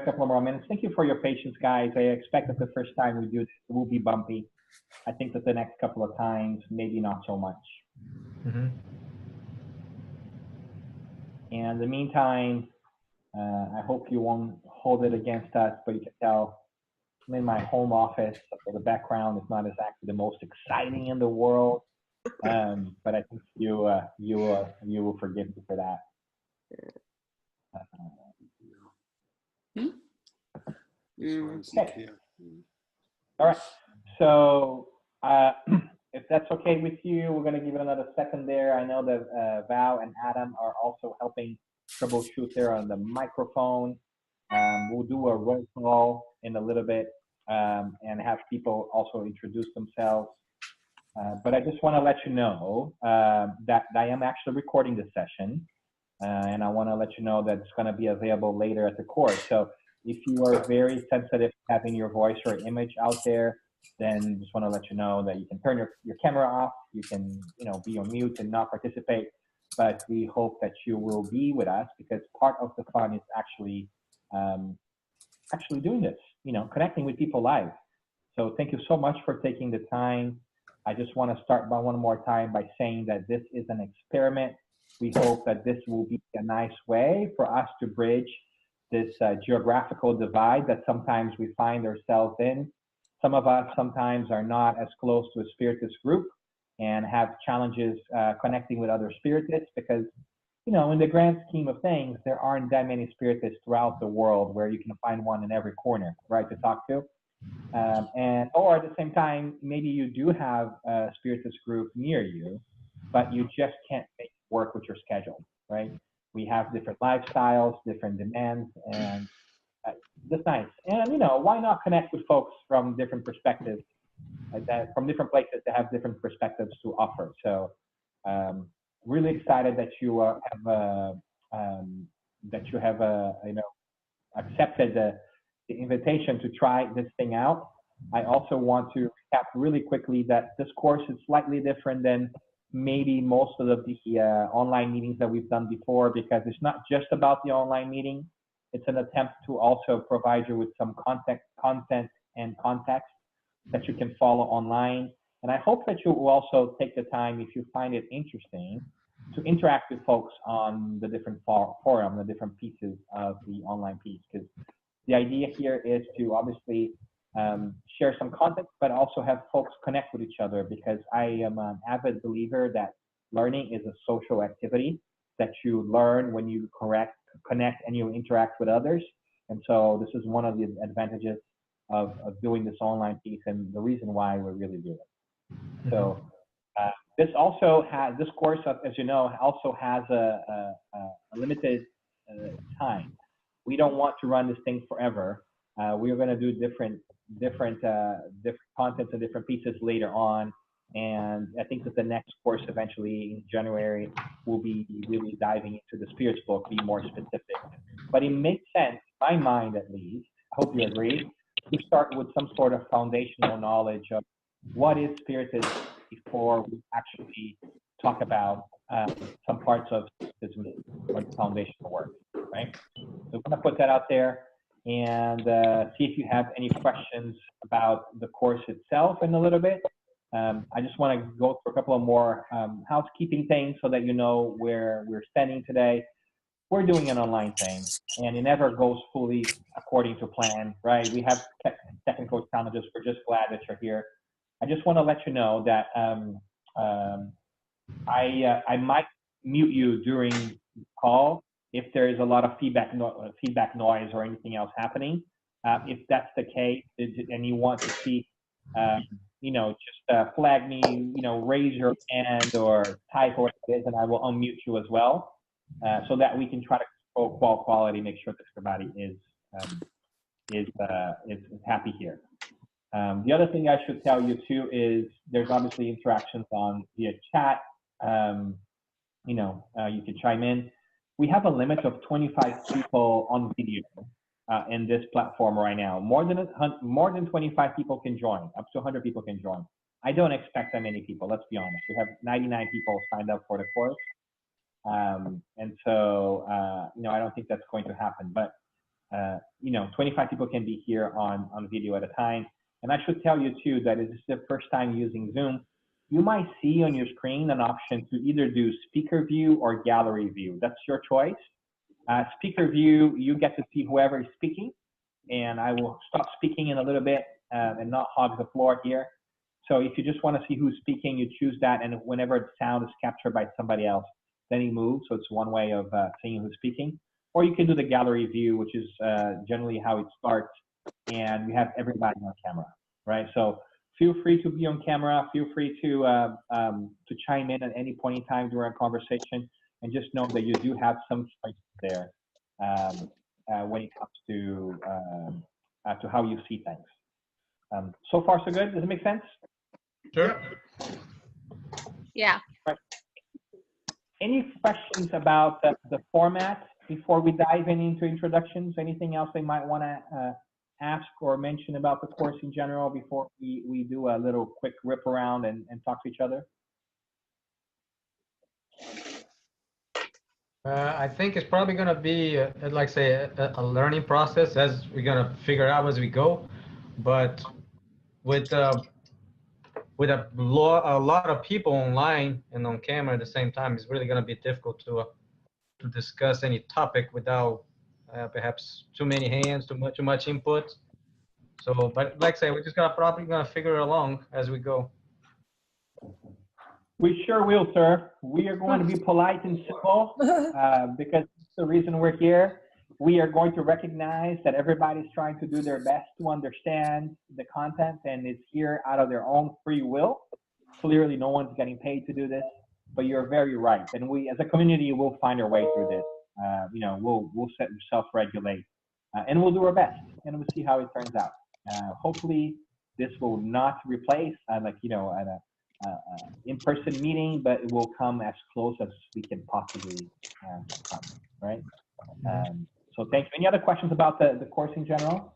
a couple more minutes. Thank you for your patience, guys. I expect that the first time we do this it will be bumpy. I think that the next couple of times, maybe not so much. Mm-hmm. And in the meantime, I hope you won't hold it against us, but you can tell I'm in my home office. So the background is not exactly the most exciting in the world, but I think you will forgive me for that. Okay. All right. So if that's okay with you, we're going to give it another second there. I know that Val and Adam are also helping troubleshoot there on the microphone. We'll do a roll call in a little bit and have people also introduce themselves. But I just want to let you know that I am actually recording this session. And I want to let you know that it's going to be available later at the course. So if you are very sensitive to having your voice or image out there, then just want to let you know that you can turn your camera off. You can, be on mute and not participate. But we hope that you will be with us because part of the fun is actually doing this, connecting with people live. So thank you so much for taking the time. I just want to start by one more time by saying that this is an experiment. We hope that this will be a nice way for us to bridge this geographical divide that sometimes we find ourselves in. Some of us sometimes are not as close to a spiritist group and have challenges connecting with other spiritists because, in the grand scheme of things, there aren't that many spiritists throughout the world where you can find one in every corner, right, to talk to. Or at the same time, maybe you do have a spiritist group near you, but you just can't make it work with your schedule, right? We have different lifestyles, different demands, and that's nice. And, why not connect with folks from different perspectives, from different places that have different perspectives to offer. So really excited that you have accepted the invitation to try this thing out. I also want to recap really quickly that this course is slightly different than maybe most of the online meetings that we've done before because it's not just about the online meeting. It's an attempt to also provide you with some content and context that you can follow online. And I hope that you will also take the time, if you find it interesting, to interact with folks on the different forum, the different pieces of the online piece. Because the idea here is to obviously share some content, but also have folks connect with each other because I am an avid believer that learning is a social activity that you learn when you connect and you interact with others. And so this is one of the advantages of doing this online piece and the reason why we really do it. So this course, as you know, also has a limited time. We don't want to run this thing forever. We are going to do different contents and different pieces later on. And I think that the next course eventually in January will be really diving into the spirits book, be more specific. But it makes sense, in my mind at least, I hope you agree, to start with some sort of foundational knowledge of what is spiritism before we actually talk about some parts of spiritism or the foundational work, right? So I'm going to put that out there and see if you have any questions about the course itself in a little bit. I just want to go through a couple of more housekeeping things so that you know where we're standing today. We're doing an online thing, and it never goes fully according to plan, right? We have technical challenges. We're just glad that you're here. I just want to let you know that I might mute you during the call if there is a lot of feedback noise or anything else happening. If that's the case, and you want to see, just flag me, raise your hand or type what it is, and I will unmute you as well, so that we can try to control quality, make sure that everybody is happy here. The other thing I should tell you too is there's obviously interactions via chat. You can chime in. We have a limit of 25 people on video in this platform right now. More than 25 people can join. Up to 100 people can join. I don't expect that many people. Let's be honest. We have 99 people signed up for the course, and so I don't think that's going to happen. But you know, 25 people can be here on video at a time. And I should tell you too that if this is the first time using Zoom, you might see on your screen an option to either do speaker view or gallery view. That's your choice. Speaker view, you get to see whoever is speaking, and I will stop speaking in a little bit and not hog the floor here. So if you just want to see who's speaking, you choose that, and whenever the sound is captured by somebody else, then you move. So it's one way of seeing who's speaking. Or you can do the gallery view, which is generally how it starts, and we have everybody on camera, right? So feel free to be on camera. Feel free to chime in at any point in time during a conversation, and just know that you do have some choice there when it comes to how you see things. So far, so good. Does it make sense? Sure. Yeah. Right. Any questions about the format before we dive into introductions? Anything else they might want to ask or mention about the course in general before we do a little quick rip around and talk to each other? I think it's probably going to be, like say, a learning process as we're going to figure out as we go. But with a lot of people online and on camera at the same time, it's really going to be difficult to discuss any topic without perhaps too many hands, too much input. So, but like I say, we're just probably going to figure it along as we go. We sure will, sir. We are going to be polite and simple because that's the reason we're here. We are going to recognize that everybody's trying to do their best to understand the content and is here out of their own free will. Clearly, no one's getting paid to do this, but you're very right. And we, as a community, will find our way through this. You know, we'll self-regulate, and we'll do our best, and we'll see how it turns out. Hopefully, this will not replace, like, you know, an in-person meeting, but it will come as close as we can possibly come, right? So thank you. Any other questions about the course in general?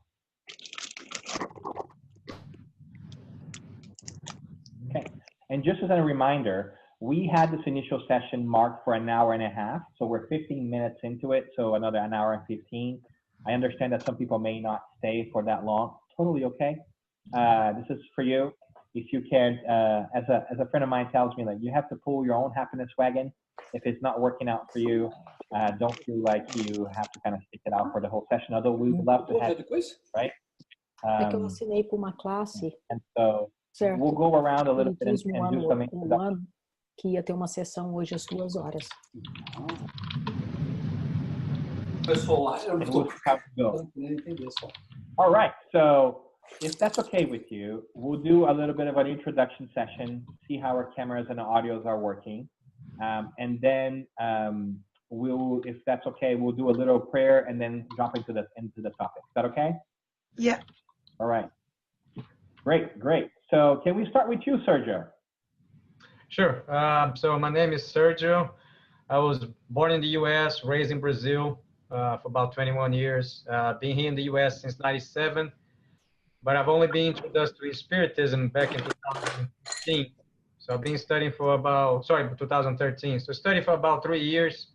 Okay, and just as a reminder, we had this initial session marked for an hour and a half, so we're 15 minutes into it, so another an hour and 15. I understand that some people may not stay for that long. Totally okay. This is for you. If you can, as a friend of mine tells me, like, you have to pull your own happiness wagon. If it's not working out for you, don't feel like you have to kind of stick it out for the whole session, although we would love to have you, right? É que eu assinei por uma classe. And so Certo. we'll go around a little bit and do some ano que ia ter uma sessão hoje às 2 horas. All right, so if that's okay with you, we'll do a little bit of an introduction session, see how our cameras and audios are working. And then if that's okay, we'll do a little prayer and then jump into the topic. Is that okay? Yeah. All right. Great. So can we start with you, Sergio? Sure. So my name is Sergio. I was born in the U.S., raised in Brazil for about 21 years. Been here in the U.S. since '97, but I've only been introduced to Spiritism back in 2015. So I've been studying for about, 2013. So studied for about 3 years.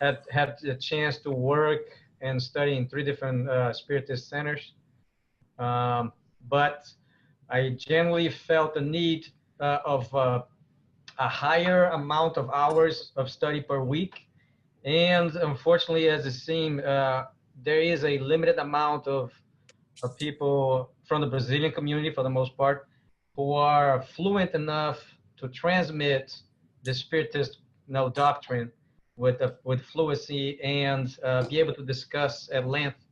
Had the chance to work and study in 3 different Spiritist centers. But I generally felt the need of a higher amount of hours of study per week. And unfortunately, as it seemed, there is a limited amount of people from the Brazilian community, for the most part, who are fluent enough to transmit the Spiritist doctrine with fluency and be able to discuss at length.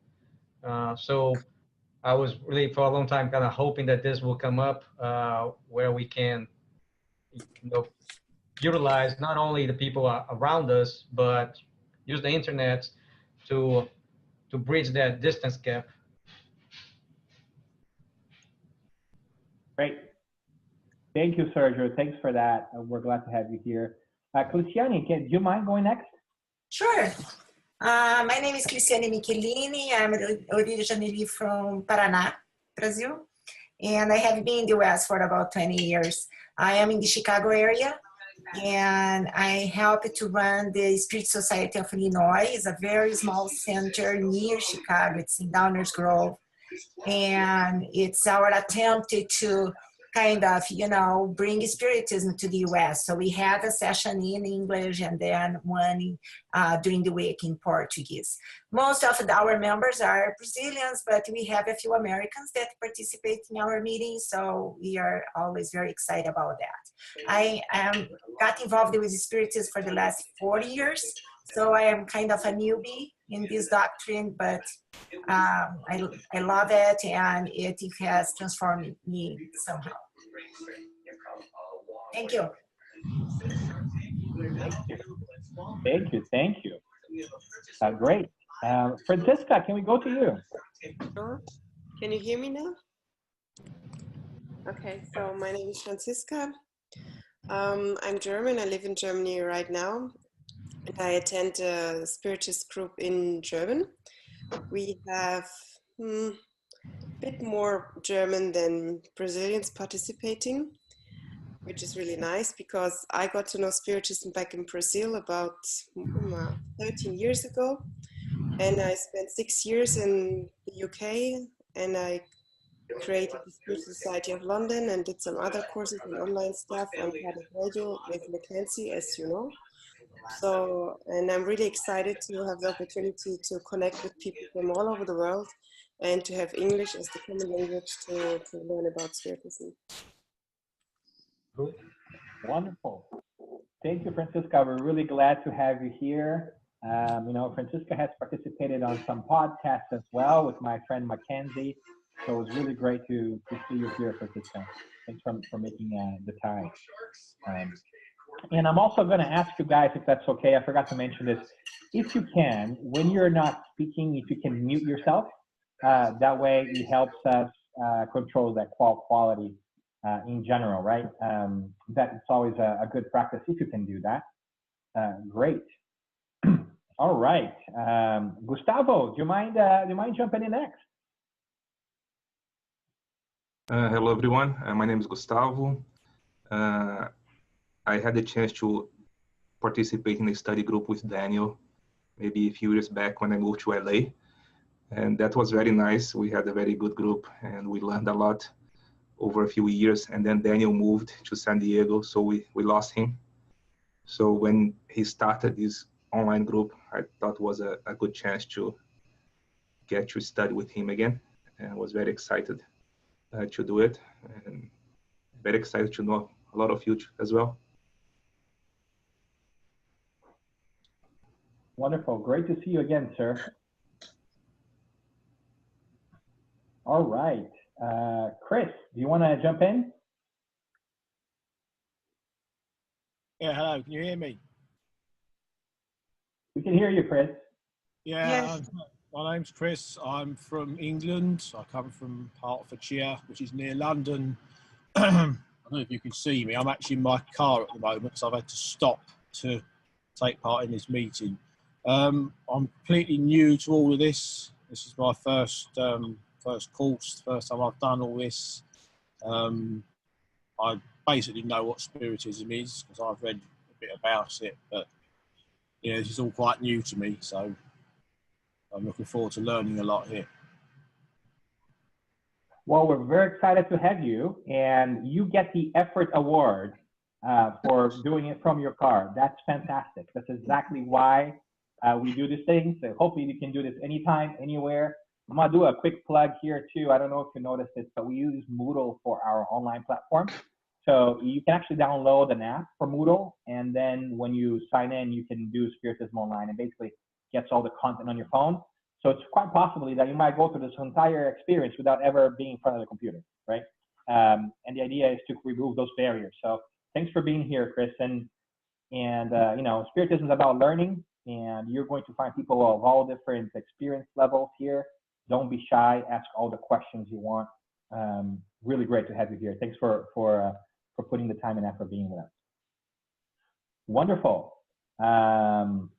So I was really, for a long time, kind of hoping that this will come up where we can, utilize not only the people around us, but use the internet to bridge that distance gap. Great. Thank you, Sergio. Thanks for that. We're glad to have you here. Cliciane, do you mind going next? Sure. My name is Cliciane Michelini. I'm originally from Paraná, Brazil, and I have been in the US for about 20 years. I am in the Chicago area, and I help to run the Spirit Society of Illinois. It's a very small center near Chicago. It's in Downers Grove, and it's our attempt to kind of, you know, bring Spiritism to the US. So we have a session in English and then one during the week in Portuguese. Most of our members are Brazilians, but we have a few Americans that participate in our meetings, so we are always very excited about that. I got involved with Spiritism for the last 40 years, so I am kind of a newbie in this doctrine, but I love it, and it has transformed me somehow. Thank you. Thank you. Thank you. Great. Francisca, can we go to you? Sure. Can you hear me now? Okay, so my name is Franziska. I'm German. I live in Germany right now, and I attend a Spiritist group in German. We have a bit more German than Brazilians participating, which is really nice because I got to know Spiritism back in Brazil about 13 years ago. And I spent 6 years in the UK, and I created the Spirit Society of London and did some other courses and online stuff on Catholic Radio with Mackenzie, as you know. So, and I'm really excited to have the opportunity to connect with people from all over the world and to have English as the common language to learn about Spiritism. Wonderful. Thank you, Francisca. We're really glad to have you here. You know, Francisca has participated on some podcasts as well with my friend Mackenzie. So it's really great to see you here, Francisca. Thanks for making the time. And I'm also going to ask you guys, if that's okay, I forgot to mention this. If you can, when you're not speaking, if you can mute yourself, that way it helps us control that quality in general, right? That's always a good practice if you can do that. Great. All right, Gustavo, do you mind jumping in next? Hello, everyone. My name is Gustavo. I had the chance to participate in a study group with Daniel maybe a few years back when I moved to LA. And that was very nice. We had a very good group and we learned a lot over a few years. And then Daniel moved to San Diego, so we lost him. So when he started this online group, I thought was a good chance to get to study with him again. And I was very excited to do it. And very excited to know a lot of you as well. Wonderful. Great to see you again, sir. All right. Chris, do you want to jump in? Yeah, hello. Can you hear me? We can hear you, Chris. Yeah, Yes. my name's Chris. I'm from England. I come from Hertfordshire, which is near London. I don't know if you can see me. I'm actually in my car at the moment, so I've had to stop to take part in this meeting. I'm completely new to all of this. This is my first course, first time I've done all this. I basically know what Spiritism is because I've read a bit about it, but yeah, this is all quite new to me, so I'm looking forward to learning a lot here. Well, we're very excited to have you, and you get the effort award for doing it from your car. That's fantastic. That's exactly why we do this thing. So hopefully you can do this anytime, anywhere. I'm gonna do a quick plug here too. I don't know if you noticed this, but we use Moodle for our online platform. So you can actually download an app for Moodle, and then when you sign in, you can do Spiritism online, and basically gets all the content on your phone. So it's quite possibly that you might go through this entire experience without ever being in front of the computer, right? And the idea is to remove those barriers. So thanks for being here, Chris. And you know, Spiritism is about learning, and you're going to find people of all different experience levels here. Don't be shy. Ask all the questions you want. Really great to have you here. Thanks for putting the time and effort being with us. Wonderful. And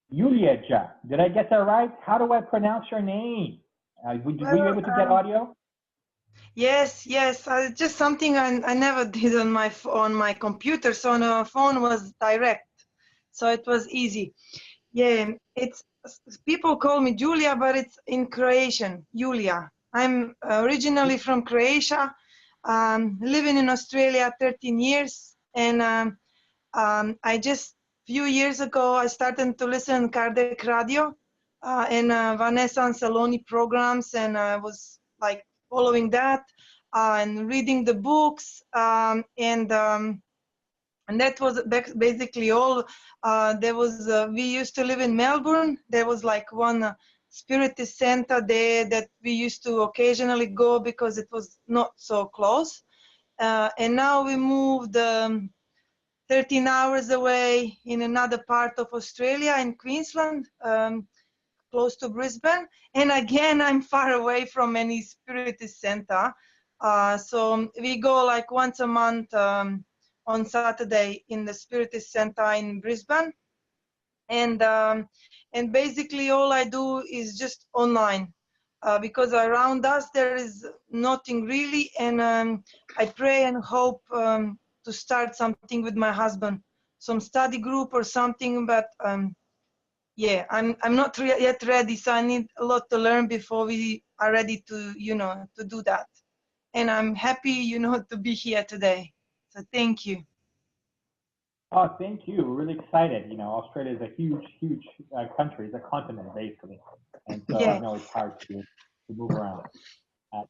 Yulia, did I get that right? How do I pronounce your name? Were you able to get audio? Yes, yes. Just something I never did on my computer. So on a phone was direct, so it was easy. Yeah, it's people call me Julia, but it's in Croatian, Julia. I'm originally from Croatia, living in Australia 13 years, and I just few years ago I started to listen Kardec radio and Vanessa Anzalone programs, and I was like following that and reading the books, and that was basically all. There was we used to live in Melbourne. There was like one Spiritist center there that we used to occasionally go because it was not so close. And now we moved 13 hours away in another part of Australia, in Queensland, close to Brisbane. And again, I'm far away from any Spiritist center. So we go like once a month on Saturday in the Spiritist Center in Brisbane, and basically all I do is just online because around us there is nothing really, and I pray and hope to start something with my husband, some study group or something, but yeah, I'm not yet ready, so I need a lot to learn before we are ready to to do that. And I'm happy to be here today. So thank you. Oh, thank you. We're really excited. Australia is a huge, huge country. It's a continent, basically. And so I know it's hard to move around.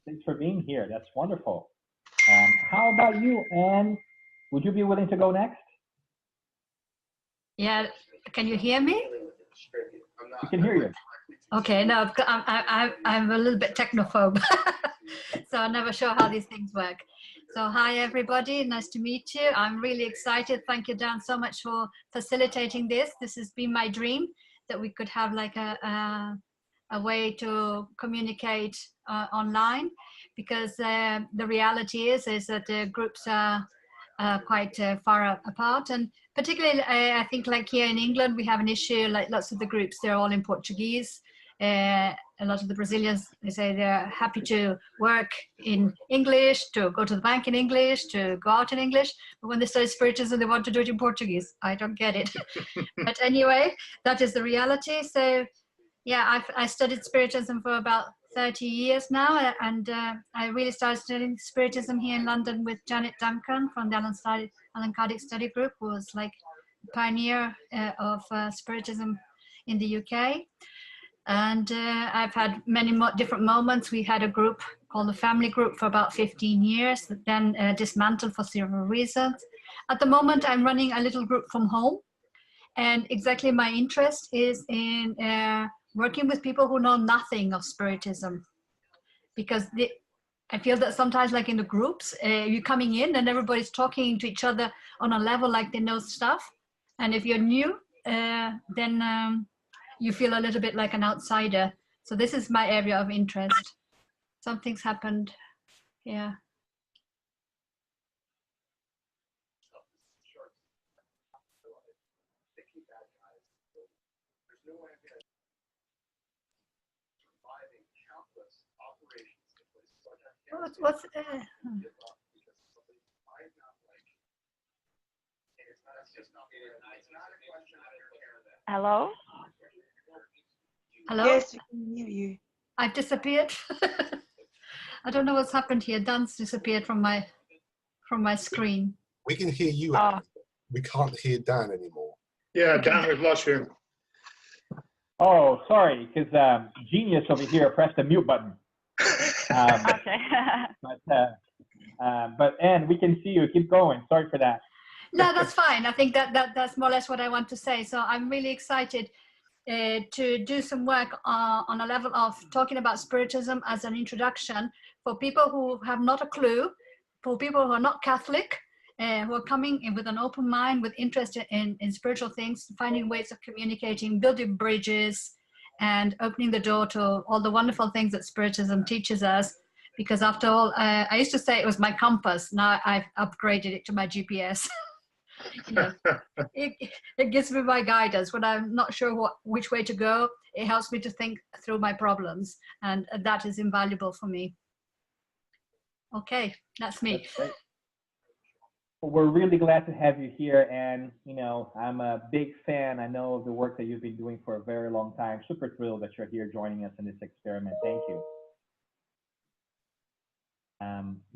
Thanks for being here. That's wonderful. How about you, Anne? Would you be willing to go next? Yeah. Can you hear me? We can hear you. Okay. No, I'm a little bit technophobe. So I'm never sure how these things work. So hi, everybody. Nice to meet you. I'm really excited. Thank you, Dan, so much for facilitating this. This has been my dream, that we could have like a way to communicate online, because the reality is that the groups are quite far apart. And particularly, I think like here in England, we have an issue, like lots of the groups, they're all in Portuguese. A lot of the Brazilians, they say they're happy to work in English, to go to the bank in English, to go out in English. But when they study Spiritism, they want to do it in Portuguese. I don't get it. But anyway, that is the reality. So yeah, I studied Spiritism for about 30 years now. And I really started studying Spiritism here in London with Janet Duncan from the Allan Kardec Study Group, who was like a pioneer of Spiritism in the UK. And I've had many different moments. We had a group called the Family Group for about 15 years, that then dismantled for several reasons. At the moment, I'm running a little group from home. And exactly my interest is in working with people who know nothing of Spiritism. Because I feel that sometimes, like in the groups, you're coming in and everybody's talking to each other on a level like they know stuff. And if you're new, then you feel a little bit like an outsider. So this is my area of interest. Something's happened. Yeah. What's Hello? Hello? Yes, we can hear you. I've disappeared. I don't know what's happened here. Dan's disappeared from my screen. We can hear you. We can't hear Dan anymore. Yeah, Dan, we've lost you. Oh, sorry, because Genius over here pressed the mute button. Okay. But Anne, we can see you. Keep going. Sorry for that. No, that's fine. I think that's more or less what I want to say. So I'm really excited to do some work on a level of talking about Spiritism as an introduction for people who have not a clue, for people who are not Catholic, who are coming in with an open mind, with interest in spiritual things, finding ways of communicating, building bridges, and opening the door to all the wonderful things that Spiritism teaches us. Because after all, I used to say it was my compass. Now I've upgraded it to my GPS. It gives me my guidance when I'm not sure which way to go. It helps me to think through my problems, and that is invaluable for me. Okay, that's me. That's great. Well, we're really glad to have you here, and I'm a big fan. I know of the work that you've been doing for a very long time. Super thrilled that you're here joining us in this experiment. Thank you.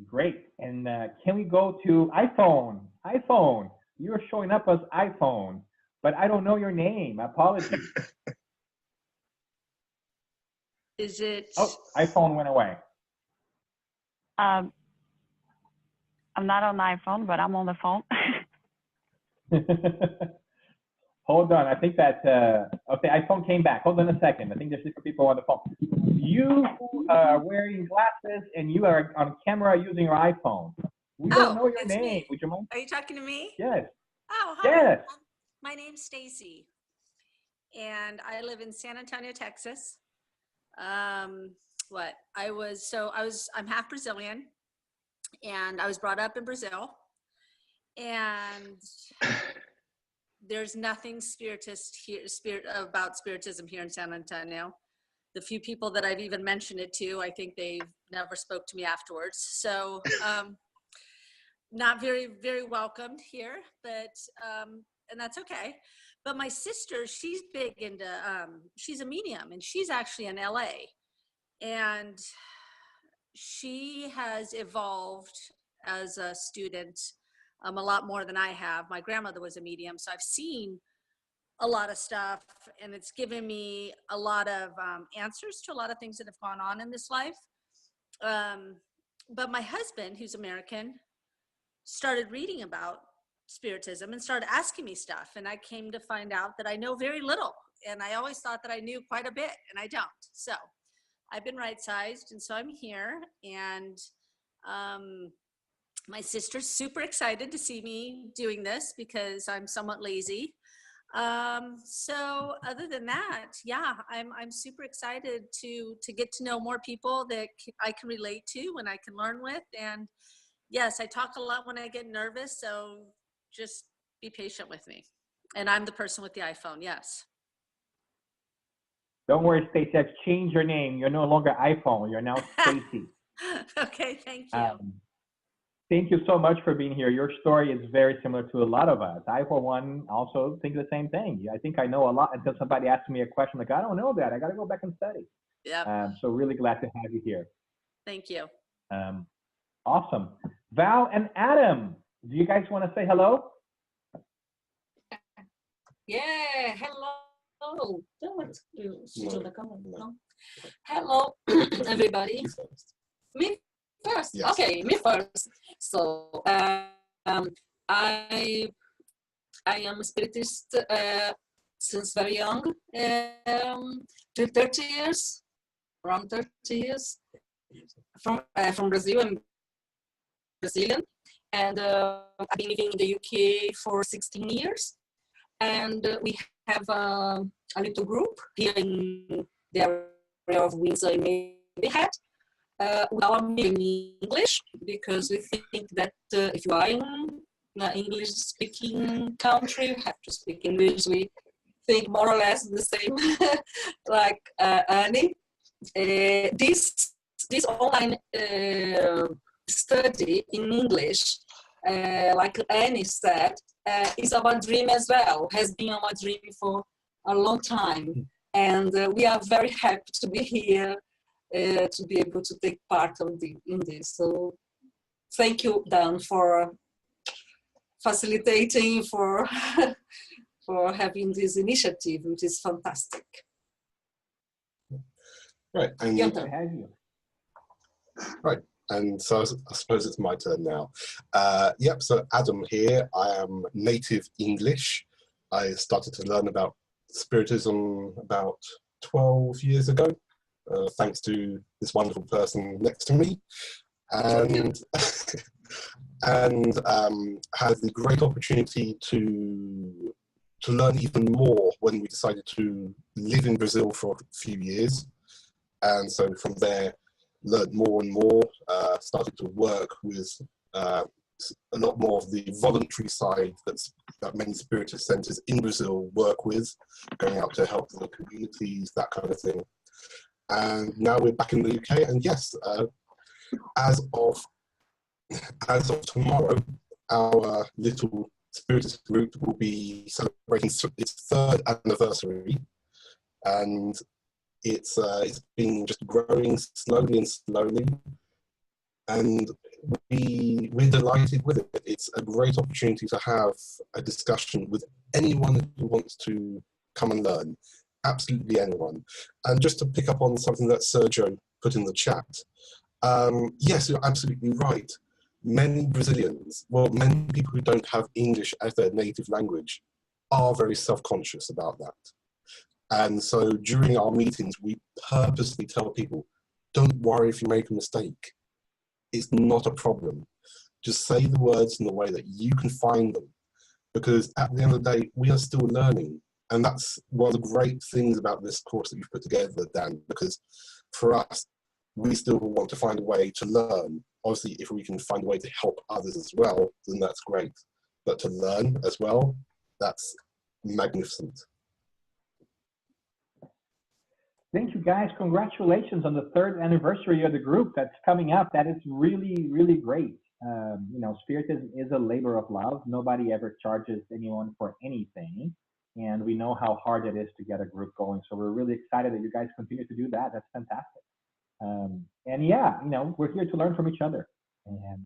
Great. And can we go to iPhone? iPhone, you're showing up as iPhone, but I don't know your name. Apologies. Is it? Oh, iPhone went away. I'm not on the iPhone, but I'm on the phone. Hold on. I think that, okay, iPhone came back. Hold on a second. I think there's different people on the phone. You are wearing glasses and you are on camera using your iPhone. We don't know your name. Me. Would you mind? Are you talking to me? Yes. Oh, hi. Yes. My name's Stacy, and I live in San Antonio, Texas. I'm half Brazilian, and I was brought up in Brazil, and there's nothing about Spiritism here in San Antonio. The few people that I've even mentioned it to, I think they've never spoke to me afterwards. So not very, very welcomed here, but, and that's okay. But my sister, she's big into, she's a medium, and she's actually in LA. And she has evolved as a student a lot more than I have. My grandmother was a medium, so I've seen a lot of stuff, and it's given me a lot of answers to a lot of things that have gone on in this life. But my husband, who's American, started reading about Spiritism and started asking me stuff, and I came to find out that I know very little, and I always thought that I knew quite a bit, and I don't. So I've been right-sized, and so I'm here, and my sister's super excited to see me doing this because I'm somewhat lazy. So other than that, yeah, I'm super excited to get to know more people that I can relate to and I can learn with. And yes, I talk a lot when I get nervous, so just be patient with me. And I'm the person with the iPhone, yes. Don't worry, Stacy. I've changed your name. You're no longer iPhone. You're now Stacy. Okay, thank you. Thank you so much for being here. Your story is very similar to a lot of us. I, for one, also think the same thing. I think I know a lot until somebody asks me a question like, I don't know that. I got to go back and study. Yep. So really glad to have you here. Thank you. Awesome. Val and Adam, do you guys want to say hello? Yeah, hello. Hello, everybody. Me first. Yes. Okay, me first. So I am a spiritist since very young, 30 years, around 30 years, from Brazil. I'm Brazilian, and I've been living in the UK for 16 years, and we have a little group here in the area of Windsor and Maidenhead. We are in English because we think that if you are in an English-speaking country, you have to speak English. We think more or less the same, like Annie. This online study in English, like Annie said, is our dream as well. Has been our dream for a long time, and we are very happy to be here. To be able to take part in this. So thank you, Dan, for facilitating, for having this initiative, which is fantastic. Right. And right. And so I suppose it's my turn now. Yep, so Adam here. I am native English. I started to learn about Spiritism about 12 years ago. Thanks to this wonderful person next to me, and had the great opportunity to learn even more when we decided to live in Brazil for a few years, and so from there learned more and more. Started to work with a lot more of the voluntary side that many Spiritist centres in Brazil work with, going out to help the communities, that kind of thing. And now we're back in the UK, and yes, as of as of tomorrow, our little Spiritist group will be celebrating its 3rd anniversary, and it's been just growing slowly and slowly, and we're delighted with it. It's a great opportunity to have a discussion with anyone who wants to come and learn, absolutely anyone. And just to pick up on something that Sergio put in the chat, yes, you're absolutely right. Many Brazilians, well, many people who don't have English as their native language are very self-conscious about that. And so during our meetings, we purposely tell people, don't worry if you make a mistake. It's not a problem. Just say the words in the way that you can find them. Because at the end of the day, we are still learning. And that's one of the great things about this course that you've put together, Dan, because for us, we still want to find a way to learn. Obviously, if we can find a way to help others as well, then that's great. But to learn as well, that's magnificent. Thank you, guys. Congratulations on the 3rd anniversary of the group that's coming up. That is really, really great. You know, Spiritism is a labor of love. Nobody ever charges anyone for anything. And we know how hard it is to get a group going. So we're really excited that you guys continue to do that. That's fantastic. And yeah, you know, we're here to learn from each other. And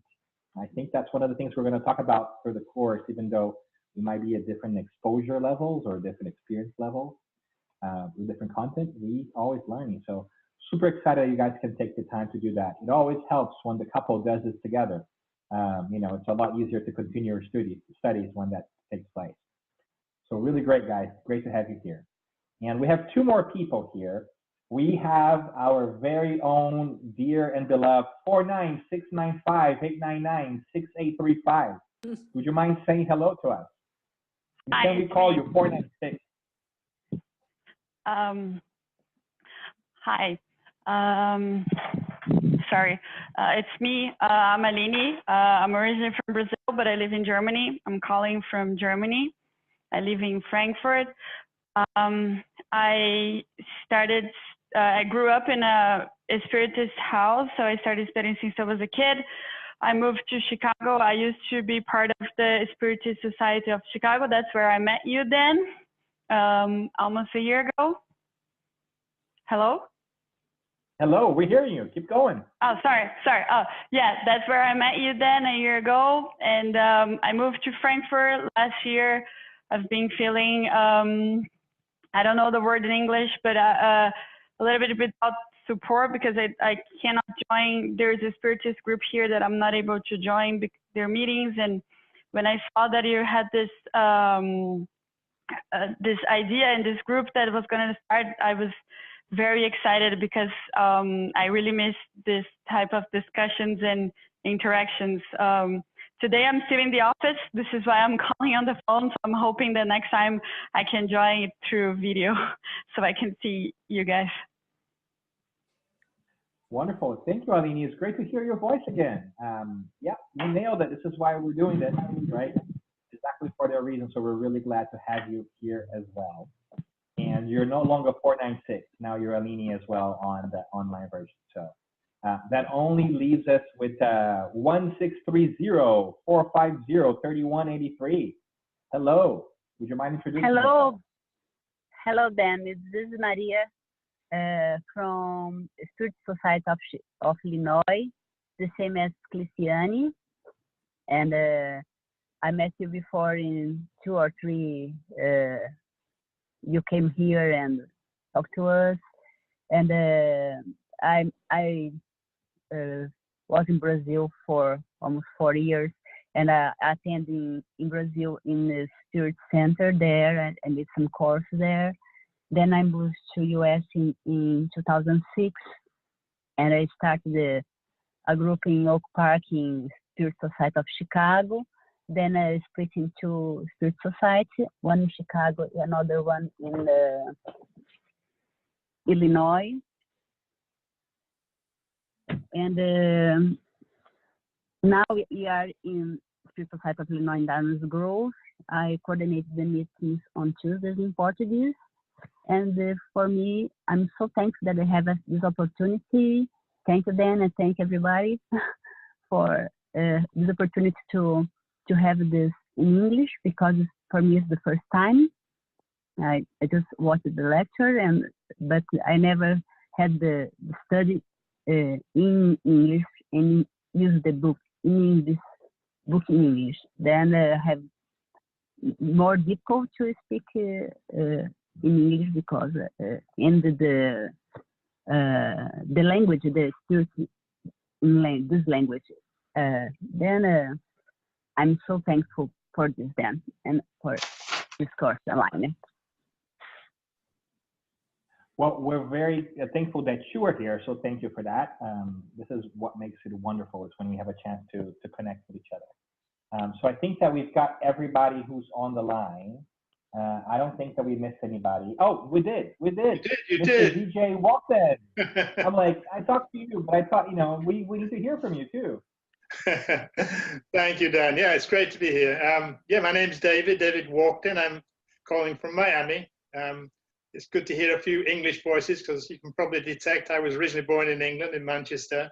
I think that's one of the things we're going to talk about for the course, even though we might be at different exposure levels or different experience levels with different content, we always learning. So super excited that you guys can take the time to do that. It always helps when the couple does this together. You know, it's a lot easier to continue your studies when that takes place. So really great, guys. Great to have you here. And we have 2 more people here. We have our very own dear and beloved 49695-899-6835. Would you mind saying hello to us? Can we call you 496? Hi. Sorry. It's me. I'm Aline. I'm originally from Brazil, but I live in Germany. I'm calling from Germany. I live in Frankfurt. I grew up in a Spiritist house, so I started studying since I was a kid. I moved to Chicago. I used to be part of the Spiritist Society of Chicago. That's where I met you then, almost a year ago. Hello? Hello, we're hearing you. Keep going. Oh, sorry. Oh, yeah, that's where I met you then a year ago. And I moved to Frankfurt last year. I've been feeling, I don't know the word in English, but a little bit without support because I cannot join. There's a Spiritist group here that I'm not able to join their meetings. And when I saw that you had this this idea and this group that was going to start, I was very excited because I really miss this type of discussions and interactions. Today I'm still in the office. This is why I'm calling on the phone. So I'm hoping that next time I can join it through video so I can see you guys. Wonderful. Thank you, Aline. It's great to hear your voice again. Yeah, you nailed it. This is why we're doing this, right? Exactly for that reason. So we're really glad to have you here as well. And you're no longer 496. Now you're Aline as well on the online version. So that only leaves us with 1630-450-3183. Hello. Would you mind introducing yourself? Hello, Dan. This is Maria from Spirit Society of Illinois, the same as Cliciani. And I met you before in 2 or 3. You came here and talked to us. And I was in Brazil for almost 4 years, and I attended in Brazil in the Spirit Center there and did some course there. Then I moved to US in 2006, and I started a group in Oak Park in Spirit Society of Chicago. Then I split into Spirit Society, one in Chicago, another one in Illinois. And now we are in Spirit Society of Illinois in Downers Grove. I coordinate the meetings on Tuesdays in Portuguese. And for me, I'm so thankful that I have this opportunity. Thank you, Dan, and thank everybody for this opportunity to have this in English, because for me it's the first time. I just watched the lecture, but I never had the study in English and use the book in English. Then I have more difficult to speak in English, because in the language, the spirit in this language. Then I'm so thankful for this then, and for this course online. Well, we're very thankful that you are here, so thank you for that. This is what makes it wonderful, is when we have a chance to connect with each other. So I think that we've got everybody who's on the line. I don't think that we missed anybody. Oh, we did. You did. You Mr. did. DJ Walton. I'm like, I talked to you, but I thought, we need to hear from you too. Thank you, Dan. Yeah, it's great to be here. Yeah, my name's David Walton. I'm calling from Miami. It's good to hear a few English voices, because you can probably detect I was originally born in England, in Manchester.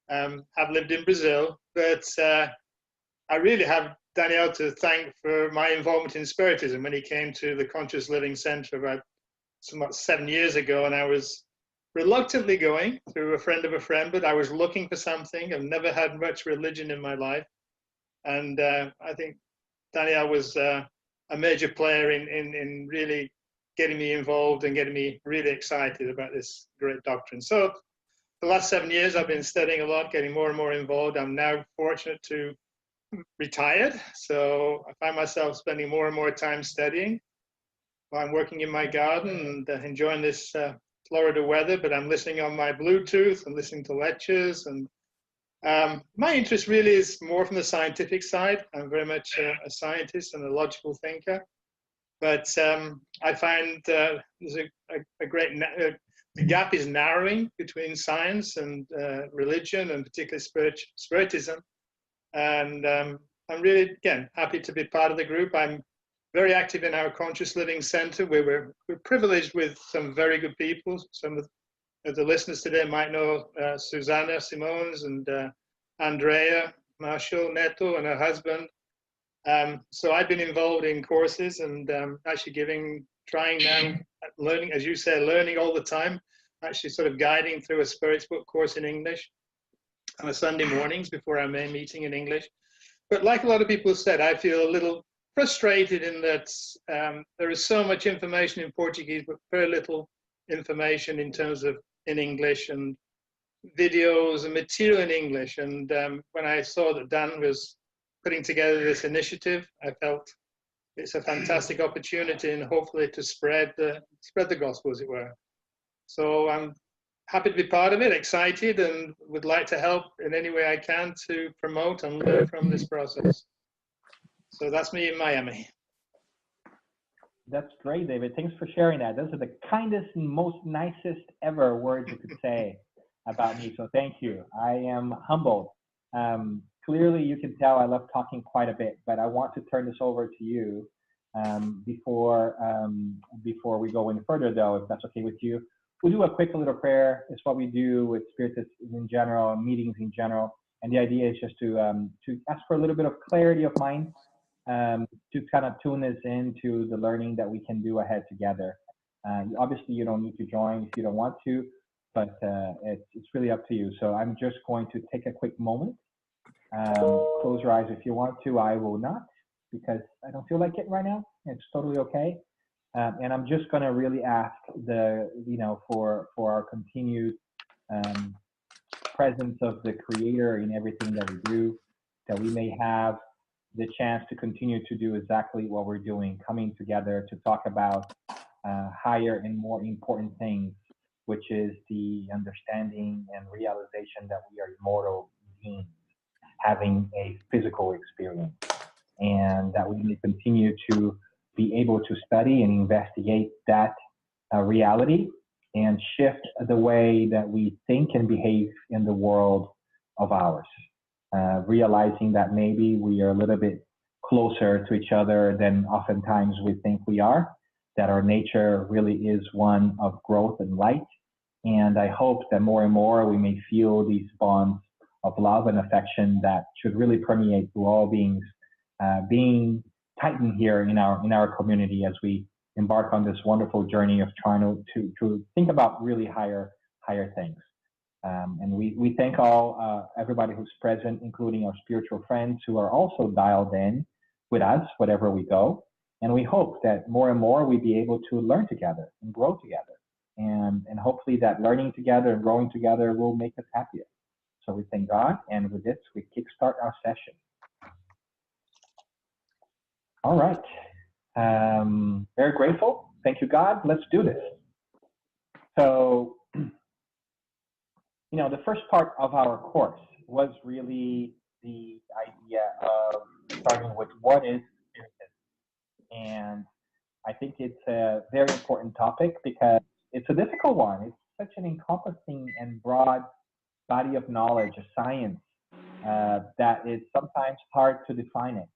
I've lived in Brazil, but I really have Daniel to thank for my involvement in Spiritism when he came to the Conscious Living Center about somewhat 7 years ago, and I was reluctantly going through a friend of a friend, but I was looking for something. I've never had much religion in my life, and I think Daniel was a major player in really getting me involved and getting me really excited about this great doctrine. So the last 7 years I've been studying a lot, getting more and more involved. I'm now fortunate to retired, so I find myself spending more and more time studying while I'm working in my garden and enjoying this Florida weather, but I'm listening on my Bluetooth and listening to lectures. And my interest really is more from the scientific side. I'm very much a scientist and a logical thinker, but I find there's a great the gap is narrowing between science and religion, and particularly Spiritism. And I'm really, again, happy to be part of the group. I'm very active in our Conscious Living Center, where we're privileged with some very good people. Some of the listeners today might know Susanna Simons and Andrea Marshall Neto and her husband. So I've been involved in courses and actually trying now, learning, as you say, learning all the time, actually sort of guiding through a Spirits book course in English on a Sunday mornings before our main meeting in English. But like a lot of people said, I feel a little frustrated in that there is so much information in Portuguese, but very little information in terms of in English, and videos and material in English. And when I saw that Dan was putting together this initiative, I felt it's a fantastic opportunity, and hopefully to spread the gospel, as it were. So I'm happy to be part of it, excited, and would like to help in any way I can to promote and learn from this process. So that's me in Miami. That's great, David. Thanks for sharing that. Those are the kindest and most nicest ever words you could say about me. So thank you. I am humbled. Clearly, you can tell I love talking quite a bit, but I want to turn this over to you before we go any further, though, if that's okay with you. We'll do a quick little prayer. It's what we do with Spiritists in general, meetings in general. And the idea is just to ask for a little bit of clarity of mind, to kind of tune us into the learning that we can do ahead together. Obviously, you don't need to join if you don't want to, but it's really up to you. So I'm just going to take a quick moment. Close your eyes if you want to. I will not, because I don't feel like it right now. It's totally okay. And I'm just going to really ask for our continued presence of the Creator in everything that we do, that we may have the chance to continue to do exactly what we're doing, coming together to talk about higher and more important things, which is the understanding and realization that we are immortal beings having a physical experience, and that we may continue to be able to study and investigate that reality and shift the way that we think and behave in the world of ours, realizing that maybe we are a little bit closer to each other than oftentimes we think we are, that our nature really is one of growth and light. And I hope that more and more we may feel these bonds of love and affection that should really permeate through all beings, being tightened here in our community as we embark on this wonderful journey of trying to think about really higher things. And we thank everybody who's present, including our spiritual friends who are also dialed in with us wherever we go. And we hope that more and more we be able to learn together and grow together. And hopefully that learning together and growing together will make us happier. So we thank God, and with this, we kickstart our session. All right. Very grateful. Thank you, God. Let's do this. So, the first part of our course was really the idea of starting with what is Spiritism. And I think it's a very important topic because it's a difficult one. It's such an encompassing and broad body of knowledge, a science, that it's sometimes hard to define it.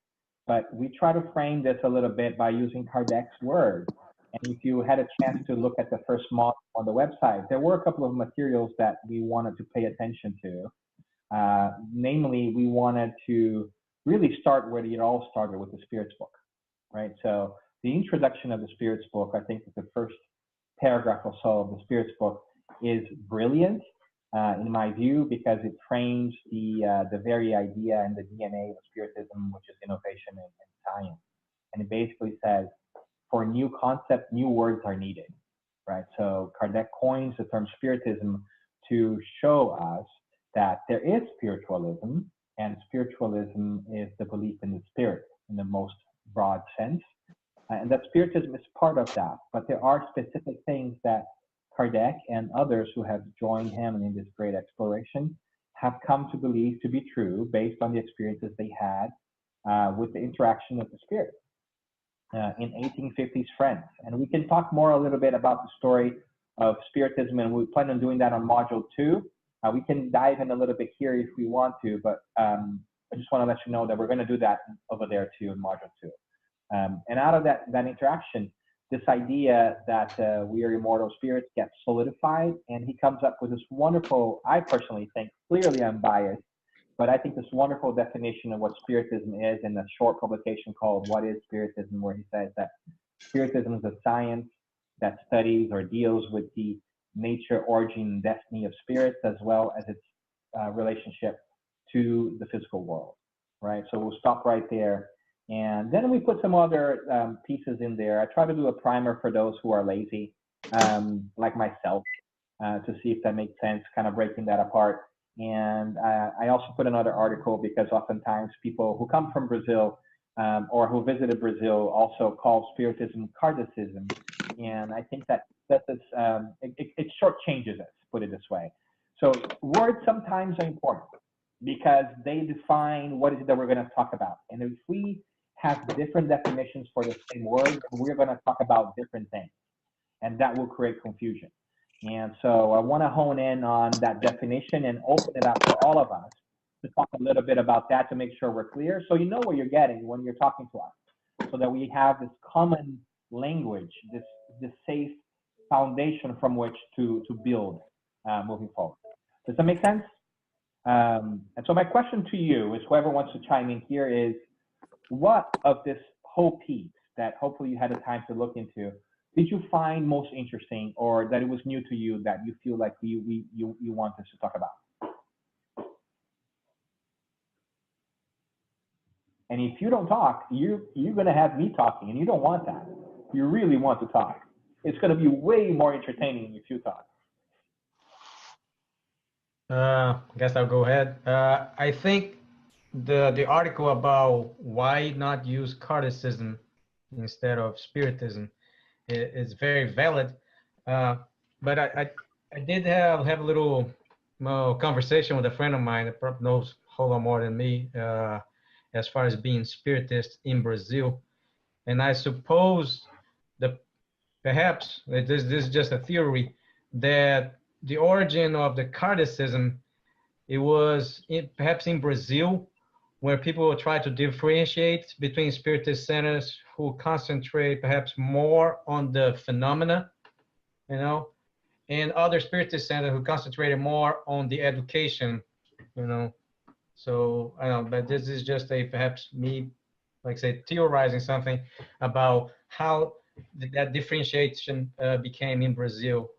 But we try to frame this a little bit by using Kardec's words. And if you had a chance to look at the first module on the website, there were a couple of materials that we wanted to pay attention to. Namely, we wanted to really start where it all started with the Spirits book, right? So the introduction of the Spirits book, I think that the first paragraph or so of the Spirits book is brilliant, in my view, because it frames the very idea and the DNA of Spiritism, which is innovation and science. And it basically says, for new concepts, new words are needed, right? So Kardec coins the term Spiritism to show us that there is spiritualism, and spiritualism is the belief in the spirit in the most broad sense. And that Spiritism is part of that, but there are specific things that Kardec and others who have joined him in this great exploration have come to believe to be true based on the experiences they had with the interaction of the spirit in 1850s France. And we can talk more a little bit about the story of Spiritism, and we plan on doing that on Module 2. We can dive in a little bit here if we want to, but I just want to let you know that we're going to do that over there too in Module 2. And out of that interaction, this idea that we are immortal spirits gets solidified, and he comes up with this wonderful, I personally think, clearly I'm biased, but I think this wonderful definition of what Spiritism is in a short publication called What is Spiritism, where he says that Spiritism is a science that studies or deals with the nature, origin, and destiny of spirits, as well as its relationship to the physical world, right? So we'll stop right there. And then we put some other pieces in there. I try to do a primer for those who are lazy, like myself, to see if that makes sense, kind of breaking that apart. And I also put another article because oftentimes people who come from Brazil or who visited Brazil also call Spiritism Kardecism. And I think that it shortchanges us, put it this way. So words sometimes are important because they define what is it that we're going to talk about. And if we have different definitions for the same word, we're going to talk about different things, and that will create confusion. And so I want to hone in on that definition and open it up for all of us to talk a little bit about that to make sure we're clear, so you know what you're getting when you're talking to us, so that we have this common language, this safe foundation from which to build moving forward. Does that make sense? And so my question to you is, whoever wants to chime in here, is what of this whole piece that hopefully you had the time to look into did you find most interesting, or that it was new to you that you feel like you want us to talk about? And if you don't talk, you're going to have me talking, and you don't want that. You really want to talk. It's going to be way more entertaining if you talk. I guess I'll go ahead. I think the article about why not use Kardecism instead of Spiritism is very valid. But I did have a little conversation with a friend of mine that probably knows a whole lot more than me as far as being Spiritist in Brazil. And I suppose that perhaps, this is just a theory, that the origin of the Kardecism, it was perhaps in Brazil, where people try to differentiate between Spiritist centers who concentrate perhaps more on the phenomena, and other Spiritist centers who concentrated more on the education you know. So I don't know, but this is just a perhaps me, like say, theorizing something about how that differentiation became in Brazil,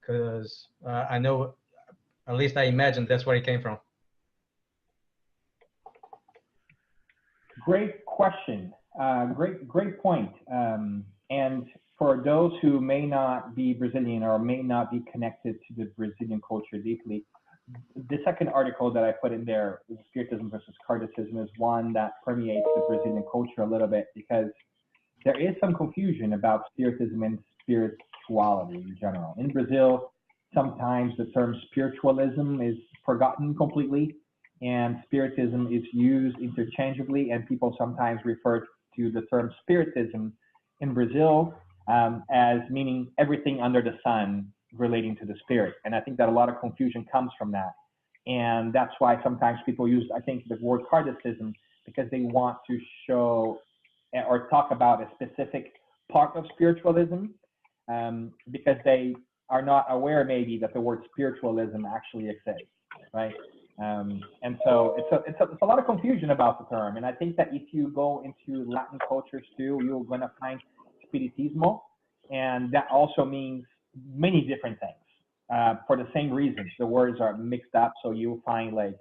because I know, at least I imagine that's where it came from. Great question. Great point. And for those who may not be Brazilian or may not be connected to the Brazilian culture deeply, the second article that I put in there, Spiritism versus Kardechism, is one that permeates the Brazilian culture a little bit, because there is some confusion about Spiritism and spirituality in general. In Brazil, sometimes the term spiritualism is forgotten completely, and Spiritism is used interchangeably, and people sometimes refer to the term Spiritism in Brazil as meaning everything under the sun relating to the spirit. And I think that a lot of confusion comes from that. And that's why sometimes people use, I think, the word Kardechism, because they want to show or talk about a specific part of spiritualism, because they are not aware maybe that the word spiritualism actually exists, right? And so it's a lot of confusion about the term. And I think that if you go into Latin cultures too, you're going to find Spiritismo, and that also means many different things for the same reasons. The words are mixed up, so you'll find like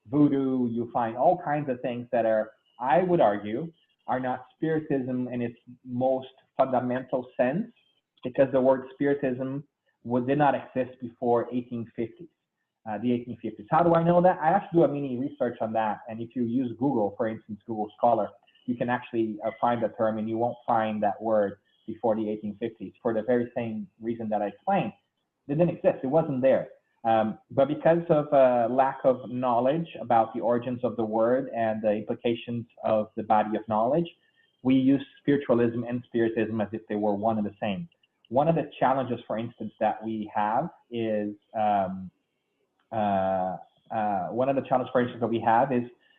voodoo, you find all kinds of things that are, I would argue, are not Spiritism in its most fundamental sense, because the word Spiritism did not exist before 1850s. The 1850s. How do I know that? I actually do a mini research on that, and if you use Google, for instance, Google Scholar, you can actually find the term, and you won't find that word before the 1850s for the very same reason that I explained. It didn't exist. It wasn't there. But because of lack of knowledge about the origins of the word and the implications of the body of knowledge, we use spiritualism and Spiritism as if they were one and the same. One of the challenges, for instance, that we have is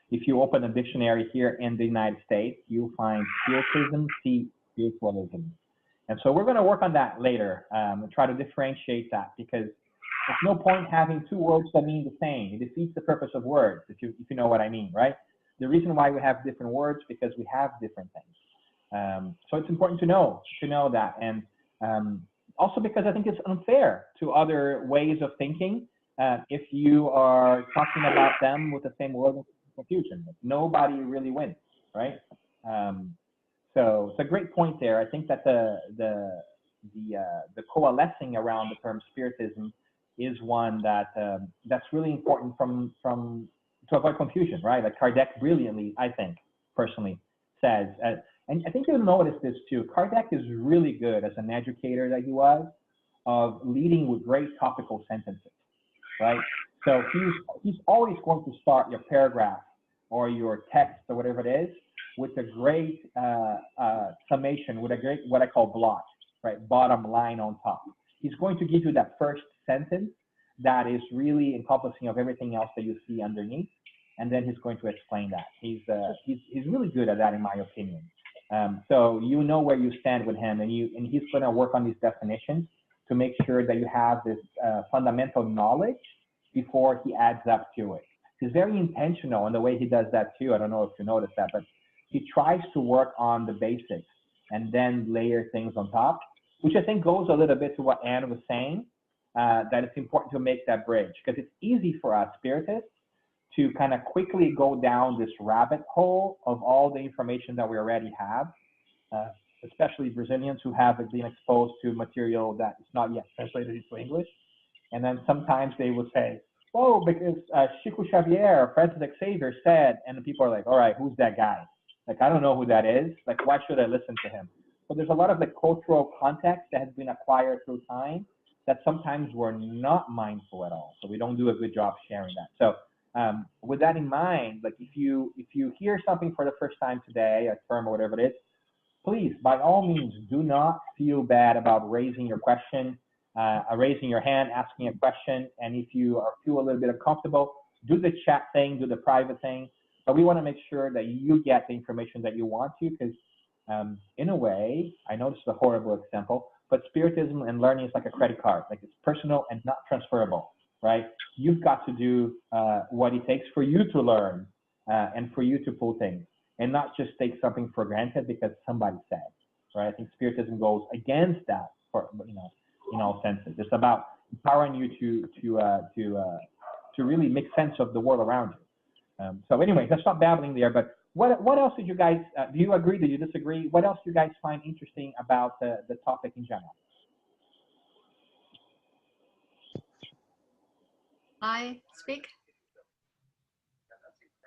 if you open a dictionary here in the United States, you'll find Spiritism, spiritualism. And so we're going to work on that later and try to differentiate that, because there's no point having two words that mean the same. It defeats the purpose of words, if you know what I mean, right? The reason why we have different words, because we have different things. So it's important to know that. And also because I think it's unfair to other ways of thinking if you are talking about them with the same word of confusion. Nobody really wins, right? So it's a great point there. I think that the coalescing around the term Spiritism is one that that's really important to avoid confusion, right? Like Kardec brilliantly, I think, personally, says, and I think you'll notice this too. Kardec is really good as an educator that he was, of leading with great topical sentences, right? So he's always going to start your paragraph or your text or whatever it is with a great summation, with a great, what I call block, right? Bottom line on top. He's going to give you that first sentence that is really encompassing of everything else that you see underneath, and then he's going to explain that. He's really good at that, in my opinion. So you know where you stand with him, and he's going to work on these definitions to make sure that you have this fundamental knowledge before he adds up to it. He's very intentional in the way he does that too. I don't know if you noticed that, but he tries to work on the basics and then layer things on top, which I think goes a little bit to what Anne was saying, that it's important to make that bridge, because it's easy for us Spiritists to kind of quickly go down this rabbit hole of all the information that we already have, especially Brazilians who have been exposed to material that is not yet translated into English. And then sometimes they will say, oh, because Chico Xavier or Francis Xavier said, and the people are like, all right, who's that guy? Like, I don't know who that is. Like, why should I listen to him? So there's a lot of the cultural context that has been acquired through time that sometimes we're not mindful at all. So we don't do a good job sharing that. So with that in mind, like if you hear something for the first time today, a term or whatever it is, please, by all means, do not feel bad about raising your question, raising your hand, asking a question. And if you feel a little bit uncomfortable, do the chat thing, do the private thing. But we want to make sure that you get the information that you want to, because in a way, I know this is a horrible example, but Spiritism and learning is like a credit card. Like, it's personal and not transferable. right? You've got to do what it takes for you to learn and for you to pull things, and not just take something for granted because somebody said, right? I think Spiritism goes against that, for, in all senses. It's about empowering you to really make sense of the world around you. So anyway, let's stop babbling there. But what else did you guys, do you agree, do you disagree? What else do you guys find interesting about the topic in general? I speak?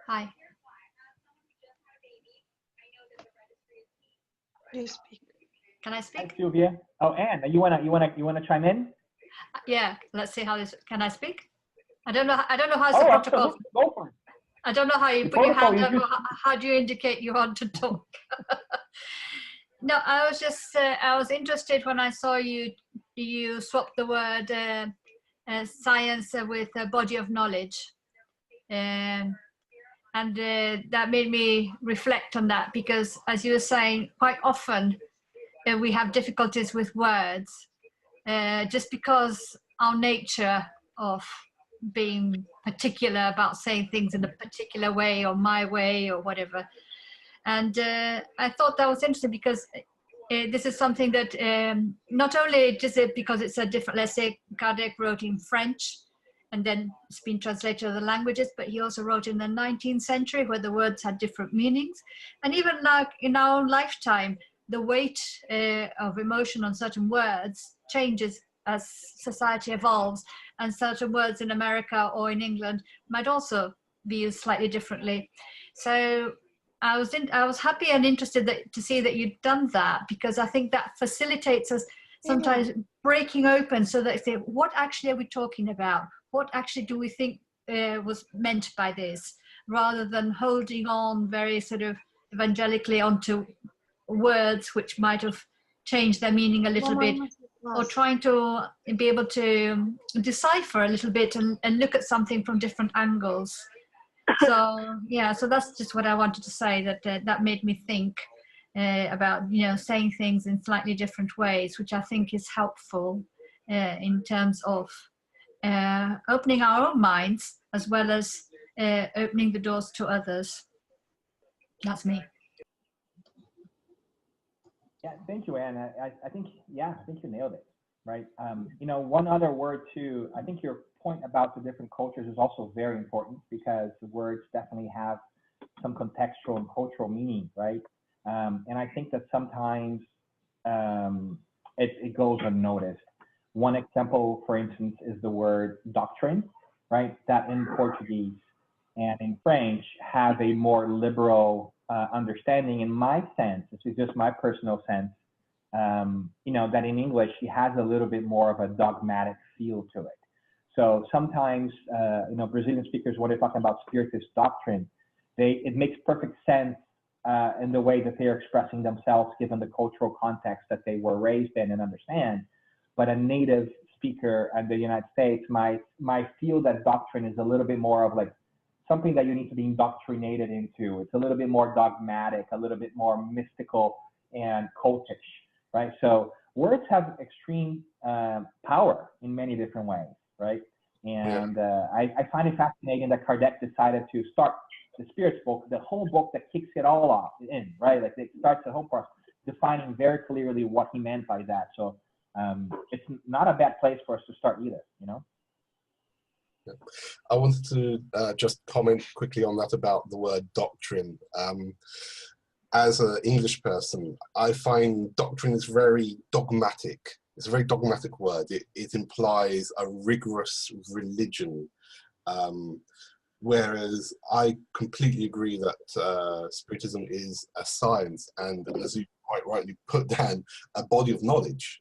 Hi. You speak. Can I Hi, speak? Sylvia. Oh, Anne, you wanna chime in? Yeah, let's see how this, can I speak? I don't know how's Oh, the protocol. absolutely. Go for it. I don't know how you The put your protocol hand is up, just or how do you indicate you want to talk? No, I was just, I was interested when I saw you swap the word science with a body of knowledge. And that made me reflect on that, because as you were saying, quite often we have difficulties with words just because our nature of being particular about saying things in a particular way, or my way, or whatever. And I thought that was interesting, because this is something that not only is it because it's a different, let's say Kardec wrote in French and then it's been translated to other languages, but he also wrote in the 19th century where the words had different meanings. And even now in our own lifetime, the weight of emotion on certain words changes as society evolves, and certain words in America or in England might also be used slightly differently. So I was happy and interested to see that you'd done that, because I think that facilitates us sometimes breaking open, so that say, what actually are we talking about? What actually do we think was meant by this? Rather than holding on very sort of evangelically onto words which might have changed their meaning a little bit, or trying to be able to decipher a little bit and look at something from different angles. So yeah, so that's just what I wanted to say, that that made me think about saying things in slightly different ways, which I think is helpful in terms of opening our own minds as well as opening the doors to others. That's me. Yeah, thank you, Anne. I think you nailed it, right? One other word too, I think your point about the different cultures is also very important, because the words definitely have some contextual and cultural meaning, right? And I think that sometimes it goes unnoticed. One example, for instance, is the word doctrine, right? That in Portuguese and in French have a more liberal understanding. In my sense, this is just my personal sense, that in English, it has a little bit more of a dogmatic feel to it. So sometimes, Brazilian speakers, when they're talking about Spiritist doctrine, it makes perfect sense in the way that they're expressing themselves, given the cultural context that they were raised in and understand. But a native speaker in the United States might feel that doctrine is a little bit more of like something that you need to be indoctrinated into. It's a little bit more dogmatic, a little bit more mystical and cultish, right? So words have extreme power in many different ways, right? And I find it fascinating that Kardec decided to start the Spirits book, the whole book that kicks it all off in, right? Like it starts the whole process, defining very clearly what he meant by that. So it's not a bad place for us to start either, I wanted to just comment quickly on that about the word doctrine. As an English person, I find doctrine is very dogmatic. It's a very dogmatic word. It implies a rigorous religion, whereas I completely agree that Spiritism is a science, and as you quite rightly put down, a body of knowledge.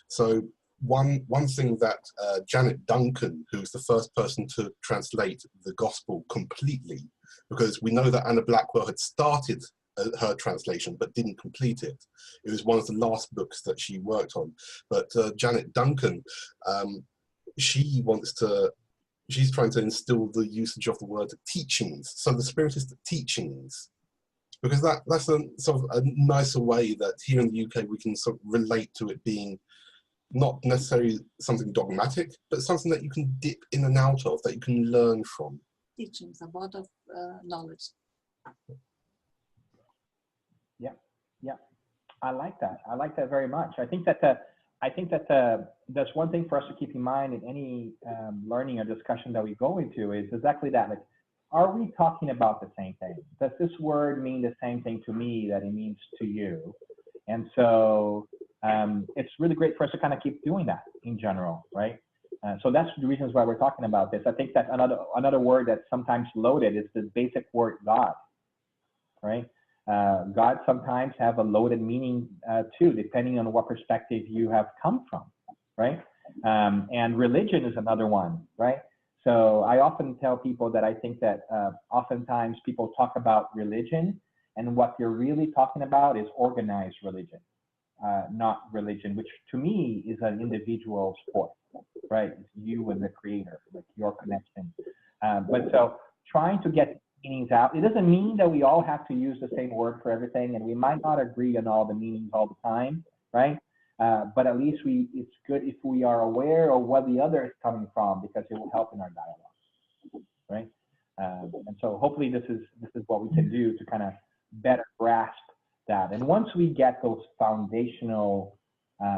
So one thing that Janet Duncan, who's the first person to translate the gospel completely, because we know that Anna Blackwell had started her translation but didn't complete it. It was one of the last books that she worked on. But Janet Duncan, she's trying to instill the usage of the word teachings. So the Spiritist teachings, because that's a sort of a nicer way that here in the UK we can sort of relate to it being not necessarily something dogmatic, but something that you can dip in and out of, that you can learn from. Teachings, a lot of knowledge. Yeah, yeah, I like that. I like that very much. I think that that's one thing for us to keep in mind in any learning or discussion that we go into is exactly that. Like, are we talking about the same thing? Does this word mean the same thing to me that it means to you? And so it's really great for us to kind of keep doing that in general, right? So that's the reasons why we're talking about this. I think that another word that's sometimes loaded is the basic word God, right? God sometimes have a loaded meaning too, depending on what perspective you have come from, right? And religion is another one, right? So I often tell people that I think that oftentimes people talk about religion, and what you're really talking about is organized religion, not religion, which to me is an individual sport, right? It's you and the creator, like your connection. But so trying to get meanings out, it doesn't mean that we all have to use the same word for everything, and we might not agree on all the meanings all the time, right? But at least it's good if we are aware of where the other is coming from, because it will help in our dialogue, right? And so hopefully this is what we can do to kind of better grasp that. And once we get those foundational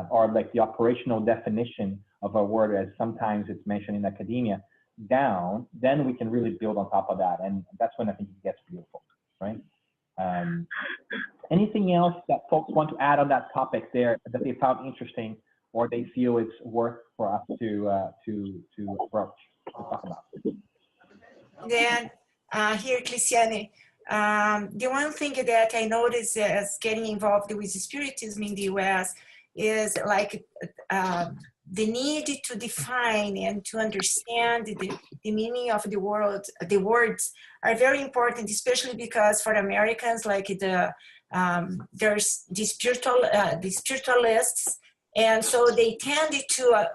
or like the operational definition of a word, as sometimes it's mentioned in academia, down, then we can really build on top of that, and that's when I think it gets beautiful, right? Anything else that folks want to add on that topic there that they found interesting, or they feel it's worth for us to approach, to talk about? Then here, Cristiane, the one thing that I noticed as getting involved with Spiritism in the US is like the need to define and to understand the meaning of the words are very important, especially because for Americans, like there's the spiritualists, and so they tended to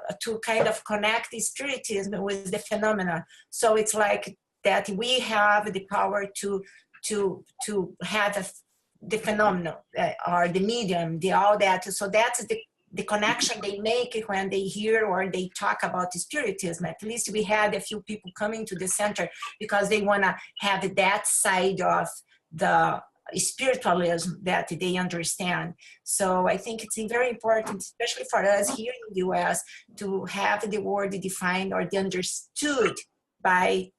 kind of connect the Spiritism with the phenomena. So it's like that we have the power to have the phenomenon or the medium, all that. So that's the connection they make when they hear or they talk about Spiritism. At least we had a few people coming to the center because they want to have that side of the spiritualism that they understand. So I think it's very important, especially for us here in the US, to have the word defined or understood by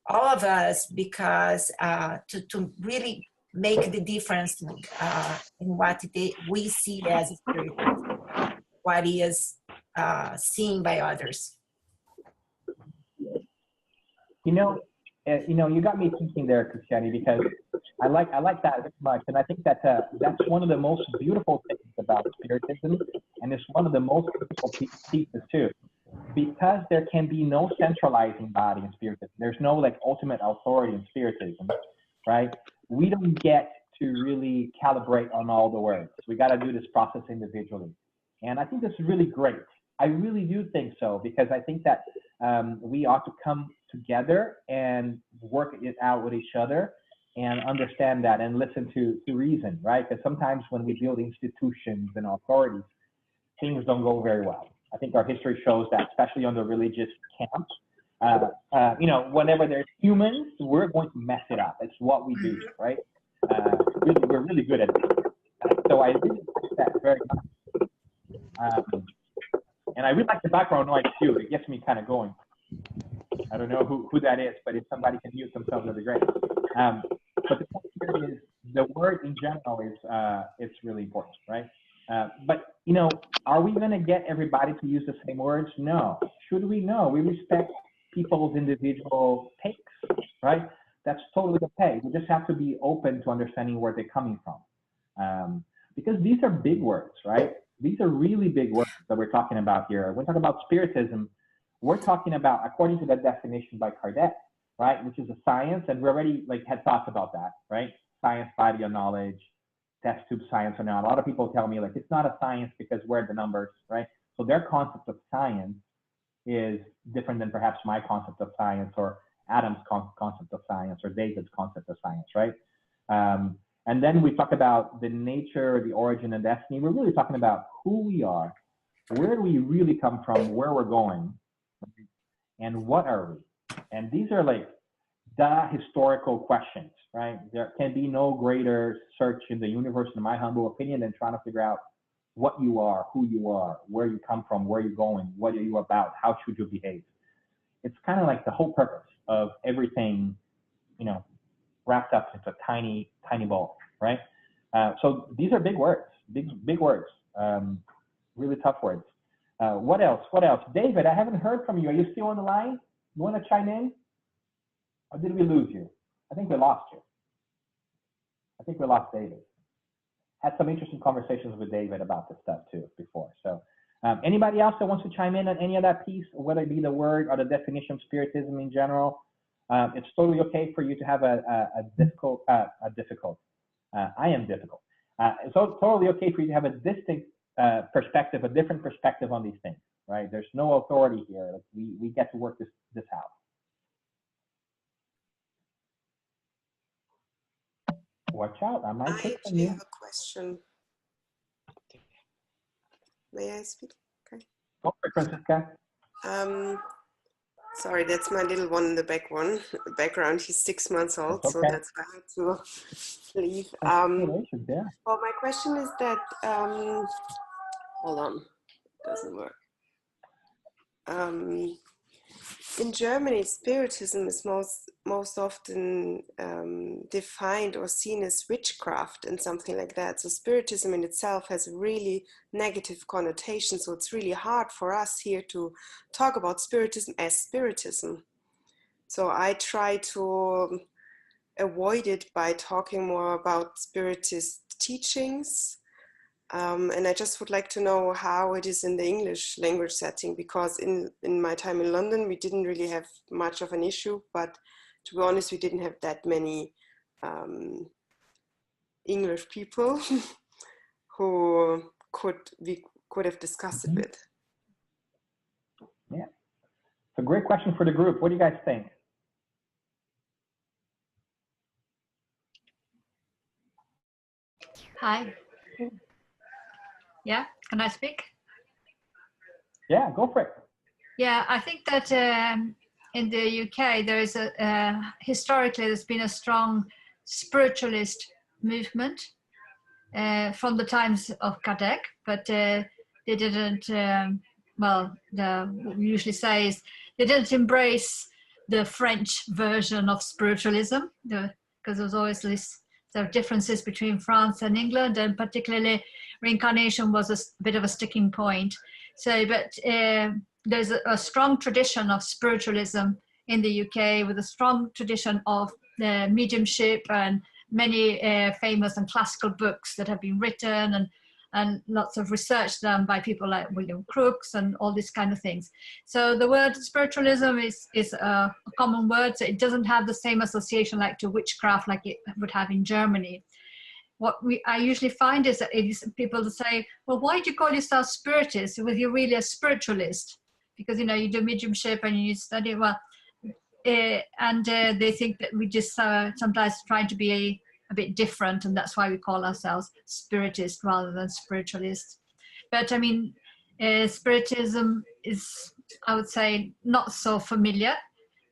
all of us, because to really make the difference in what we see as spiritualism, what is seen by others. You you got me thinking there, Cristiane, because I like that very much, and I think that that's one of the most beautiful things about Spiritism, and it's one of the most difficult pieces too, because there can be no centralizing body in Spiritism. There's no like ultimate authority in Spiritism, right? We don't get to really calibrate on all the words. We got to do this process individually, and I think this is really great. I really do think so, because I think that we ought to come together and work it out with each other and understand that and listen to reason, right? Because sometimes when we build institutions and authorities, things don't go very well. I think our history shows that, especially on the religious camp. Whenever there's humans, we're going to mess it up. It's what we do, right? We're really good at it. So I really like that very much. And I really like the background noise too. It gets me kind of going. I don't know who that is, but if somebody can mute themselves, that'd be great. But the point here is the word in general is it's really important, right? But are we going to get everybody to use the same words? No. Should we? No. We respect people's individual takes, right? That's totally okay. We just have to be open to understanding where they're coming from, because these are big words, right? These are really big words that we're talking about here. When we talk about Spiritism, we're talking about, according to the definition by Kardec, right, which is a science, and we already had thoughts about that, right? Science, body of knowledge, test tube science or not. A lot of people tell me it's not a science because we're the numbers, right? So their concept of science is different than perhaps my concept of science, or Adam's concept of science, or David's concept of science, right? And then we talk about the nature, the origin, and destiny. We're really talking about who we are where do we really come from, where we're going, and what are we? And these are like the historical questions, right? There can be no greater search in the universe, in my humble opinion, than trying to figure out what you are, who you are, where you come from, where you're going, what are you about, how should you behave. It's kind of like the whole purpose of everything, you know, wrapped up into a tiny, tiny ball, right? So these are big words, big words, really tough words. What else? What else? David, I haven't heard from you. Are you still on the line? You want to chime in? Or did we lose you? I think we lost you. I think we lost David. Had some interesting conversations with David about this stuff too before. So anybody else that wants to chime in on any of that piece, whether it be the word or the definition of Spiritism in general, it's totally okay for you to have I am difficult. It's totally okay for you to have a distinct perspective, a different perspective on these things, right? There's no authority here. Like we get to work this out. Watch out, I might take from I you. have a question. May I speak? Okay. Go for it, Francisca. Sorry, that's my little one in the background. He's 6 months old, That's so okay. that's why I had to leave. Congratulations, yeah. Well, my question is that, hold on, doesn't work. In Germany, Spiritism is most often defined or seen as witchcraft and something like that. So Spiritism in itself has a really negative connotation. So it's really hard for us here to talk about Spiritism as Spiritism. So I try to avoid it by talking more about Spiritist teachings. And I just would like to know how it is in the English language setting, because in my time in London, we didn't really have much of an issue, but to be honest, we didn't have that many English people who we could have discussed it with. Yeah, it's a great question for the group. What do you guys think? Hi. Yeah, can I speak? Yeah, go for it. Yeah, I think that in the UK there is historically there's been a strong spiritualist movement from the times of Kardec, but they didn't. We usually say is they didn't embrace the French version of spiritualism because there was always this sort of differences between France and England, and particularly reincarnation was a bit of a sticking point. So, but there's a strong tradition of spiritualism in the UK with a strong tradition of mediumship and many famous and classical books that have been written and lots of research done by people like William Crookes and all these kind of things. So the word spiritualism is a common word, so it doesn't have the same association like to witchcraft like it would have in Germany. What I usually find is that people say, well, why do you call yourself spiritist if you're really a spiritualist? Because, you know, you do mediumship and you study, well, and they think that we just sometimes trying to be a bit different, and that's why we call ourselves spiritist rather than spiritualist. But I mean, spiritism is, I would say, not so familiar,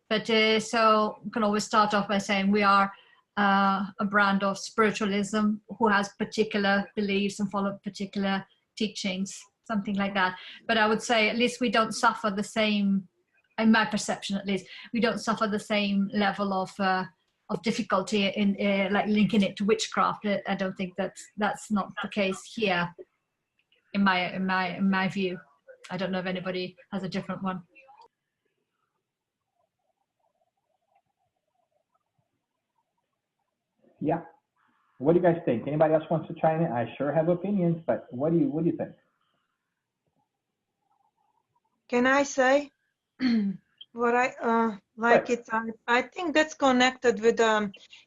but so we can always start off by saying we are a brand of spiritualism who has particular beliefs and follow particular teachings, something like that. But I would say at least we don't suffer the same, in my perception at least, we don't suffer the same level of difficulty in like linking it to witchcraft. I don't think that's not the case here, in my view. I don't know if anybody has a different one. Yeah. What do you guys think? Anybody else wants to chime in? I sure have opinions, but what do you think? Can I say what I like? Right. It's I think that's connected with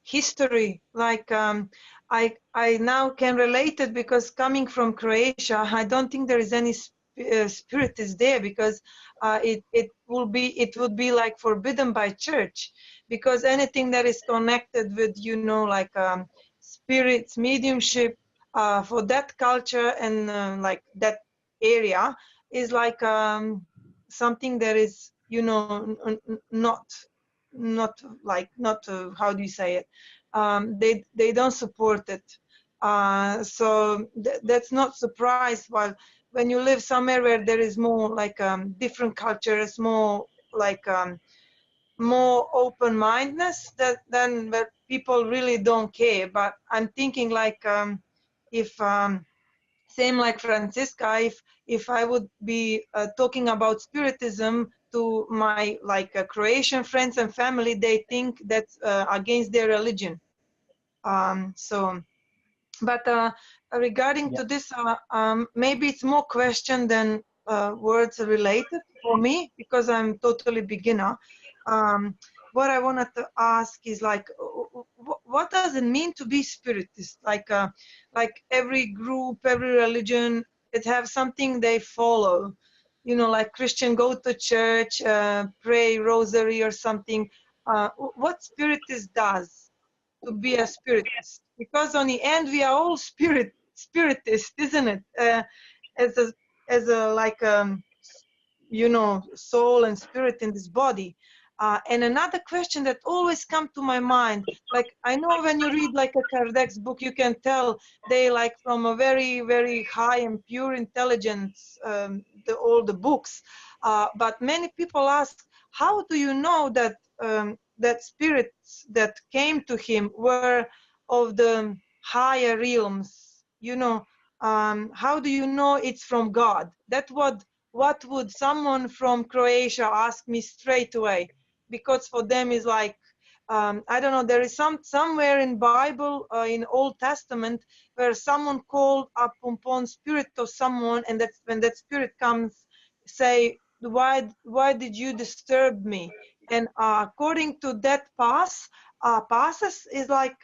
history. Like I now can relate it because coming from Croatia, I don't think there is any spiritist there, because it would be like forbidden by church, because anything that is connected with, you know, like spirits, mediumship, for that culture and like that area, is like something that is, you know, not how do you say it? They don't support it. So that's not surprise. While when you live somewhere where there is more like different cultures, more like more open-mindedness, then where people really don't care. But I'm thinking like if same like Francisca, if I would be talking about Spiritism to my like Croatian friends and family, they think that's against their religion. But regarding to this, maybe it's more question than words related for me, because I'm totally beginner. What I wanted to ask is like, what does it mean to be spiritist? Like every group, every religion, it have something they follow. You know, like Christian go to church, pray rosary or something. What spiritist does to be a spiritist? Because on the end we are all spiritist, isn't it? As a like you know, soul and spirit in this body. And another question that always come to my mind, like I know when you read like a Kardec's book, you can tell they like from a very, very high and pure intelligence, all the books. But many people ask, how do you know that that spirits that came to him were of the higher realms? You know, how do you know it's from God? What would someone from Croatia ask me straight away? Because for them is like, I don't know, there is somewhere in Bible, in Old Testament, where someone called upon spirit of someone, and that's when that spirit comes, say, why did you disturb me? And according to that passes is like,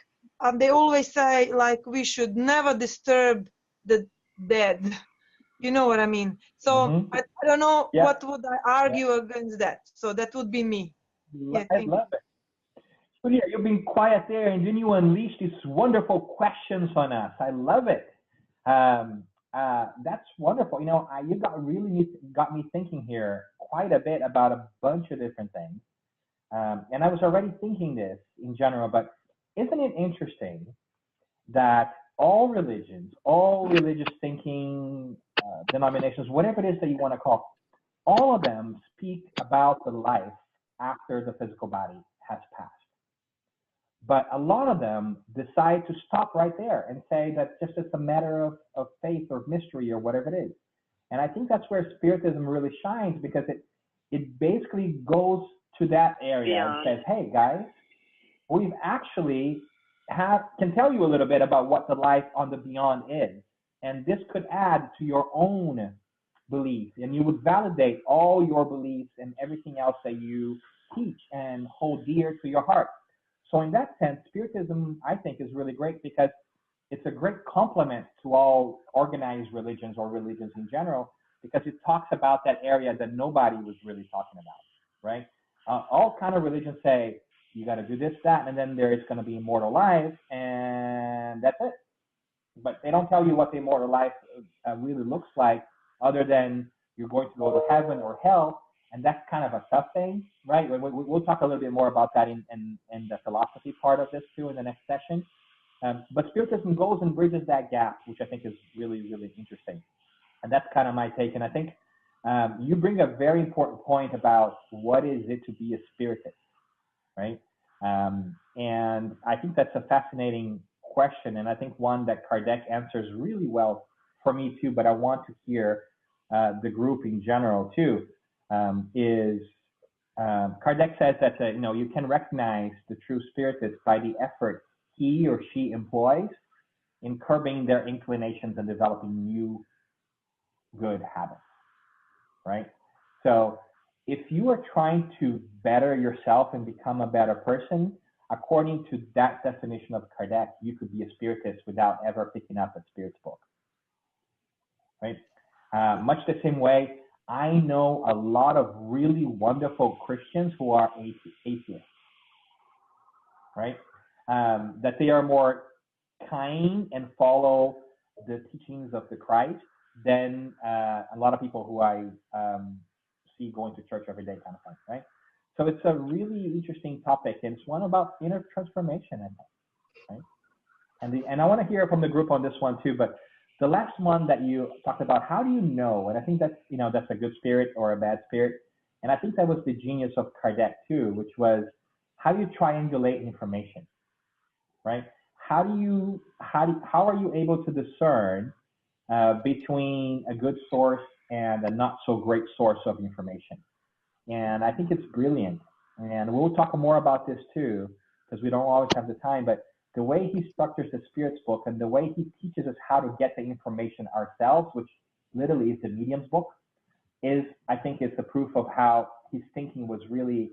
they always say like we should never disturb the dead. You know what I mean? So I don't know what would I argue against that. So that would be me. Yeah, I love it. Julia, you've been quiet there, and then you unleash these wonderful questions on us. I love it. That's wonderful. You know, you got me thinking here quite a bit about a bunch of different things. And I was already thinking this in general, but isn't it interesting that all religions, all religious thinking, denominations, whatever it is that you want to call, all of them speak about the life after the physical body has passed. But a lot of them decide to stop right there and say that just it's a matter of faith or mystery or whatever it is. And I think that's where Spiritism really shines, because it basically goes to that area and says, hey guys, we've actually can tell you a little bit about what the life on the beyond is. And this could add to your own beliefs, and you would validate all your beliefs and everything else that you teach and hold dear to your heart. So in that sense, Spiritism, I think, is really great, because it's a great complement to all organized religions or religions in general, because it talks about that area that nobody was really talking about, right? All kind of religions say, you got to do this, that, and then there is going to be immortal life, and that's it. But they don't tell you what the immortal life really looks like, other than you're going to go to heaven or hell, and that's kind of a tough thing, right? We'll talk a little bit more about that in the philosophy part of this too in the next session. But Spiritism goes and bridges that gap, which I think is really, really interesting. And that's kind of my take. And I think you bring a very important point about what is it to be a spiritist, right? And I think that's a fascinating question, and I think one that Kardec answers really well for me too, but I want to hear the group in general too, is Kardec says that you can recognize the true spiritist by the effort he or she employs in curbing their inclinations and developing new good habits, right? So if you are trying to better yourself and become a better person, according to that definition of Kardec, you could be a spiritist without ever picking up a spirits book, right? Much the same way, I know a lot of really wonderful Christians who are atheists, right? That they are more kind and follow the teachings of the Christ, than a lot of people who I see going to church every day kind of thing, right? So it's a really interesting topic, and it's one about inner transformation, I think, right? And I want to hear from the group on this one too, but the last one that you talked about, how do you know? And I think that's, that's a good spirit or a bad spirit. And I think that was the genius of Kardec too, which was how do you triangulate information, right? How are you able to discern between a good source and a not so great source of information? And I think it's brilliant. And we'll talk more about this too, because we don't always have the time, but the way he structures the Spirit's book and the way he teaches us how to get the information ourselves, which literally is the medium's book, I think is the proof of how his thinking was really,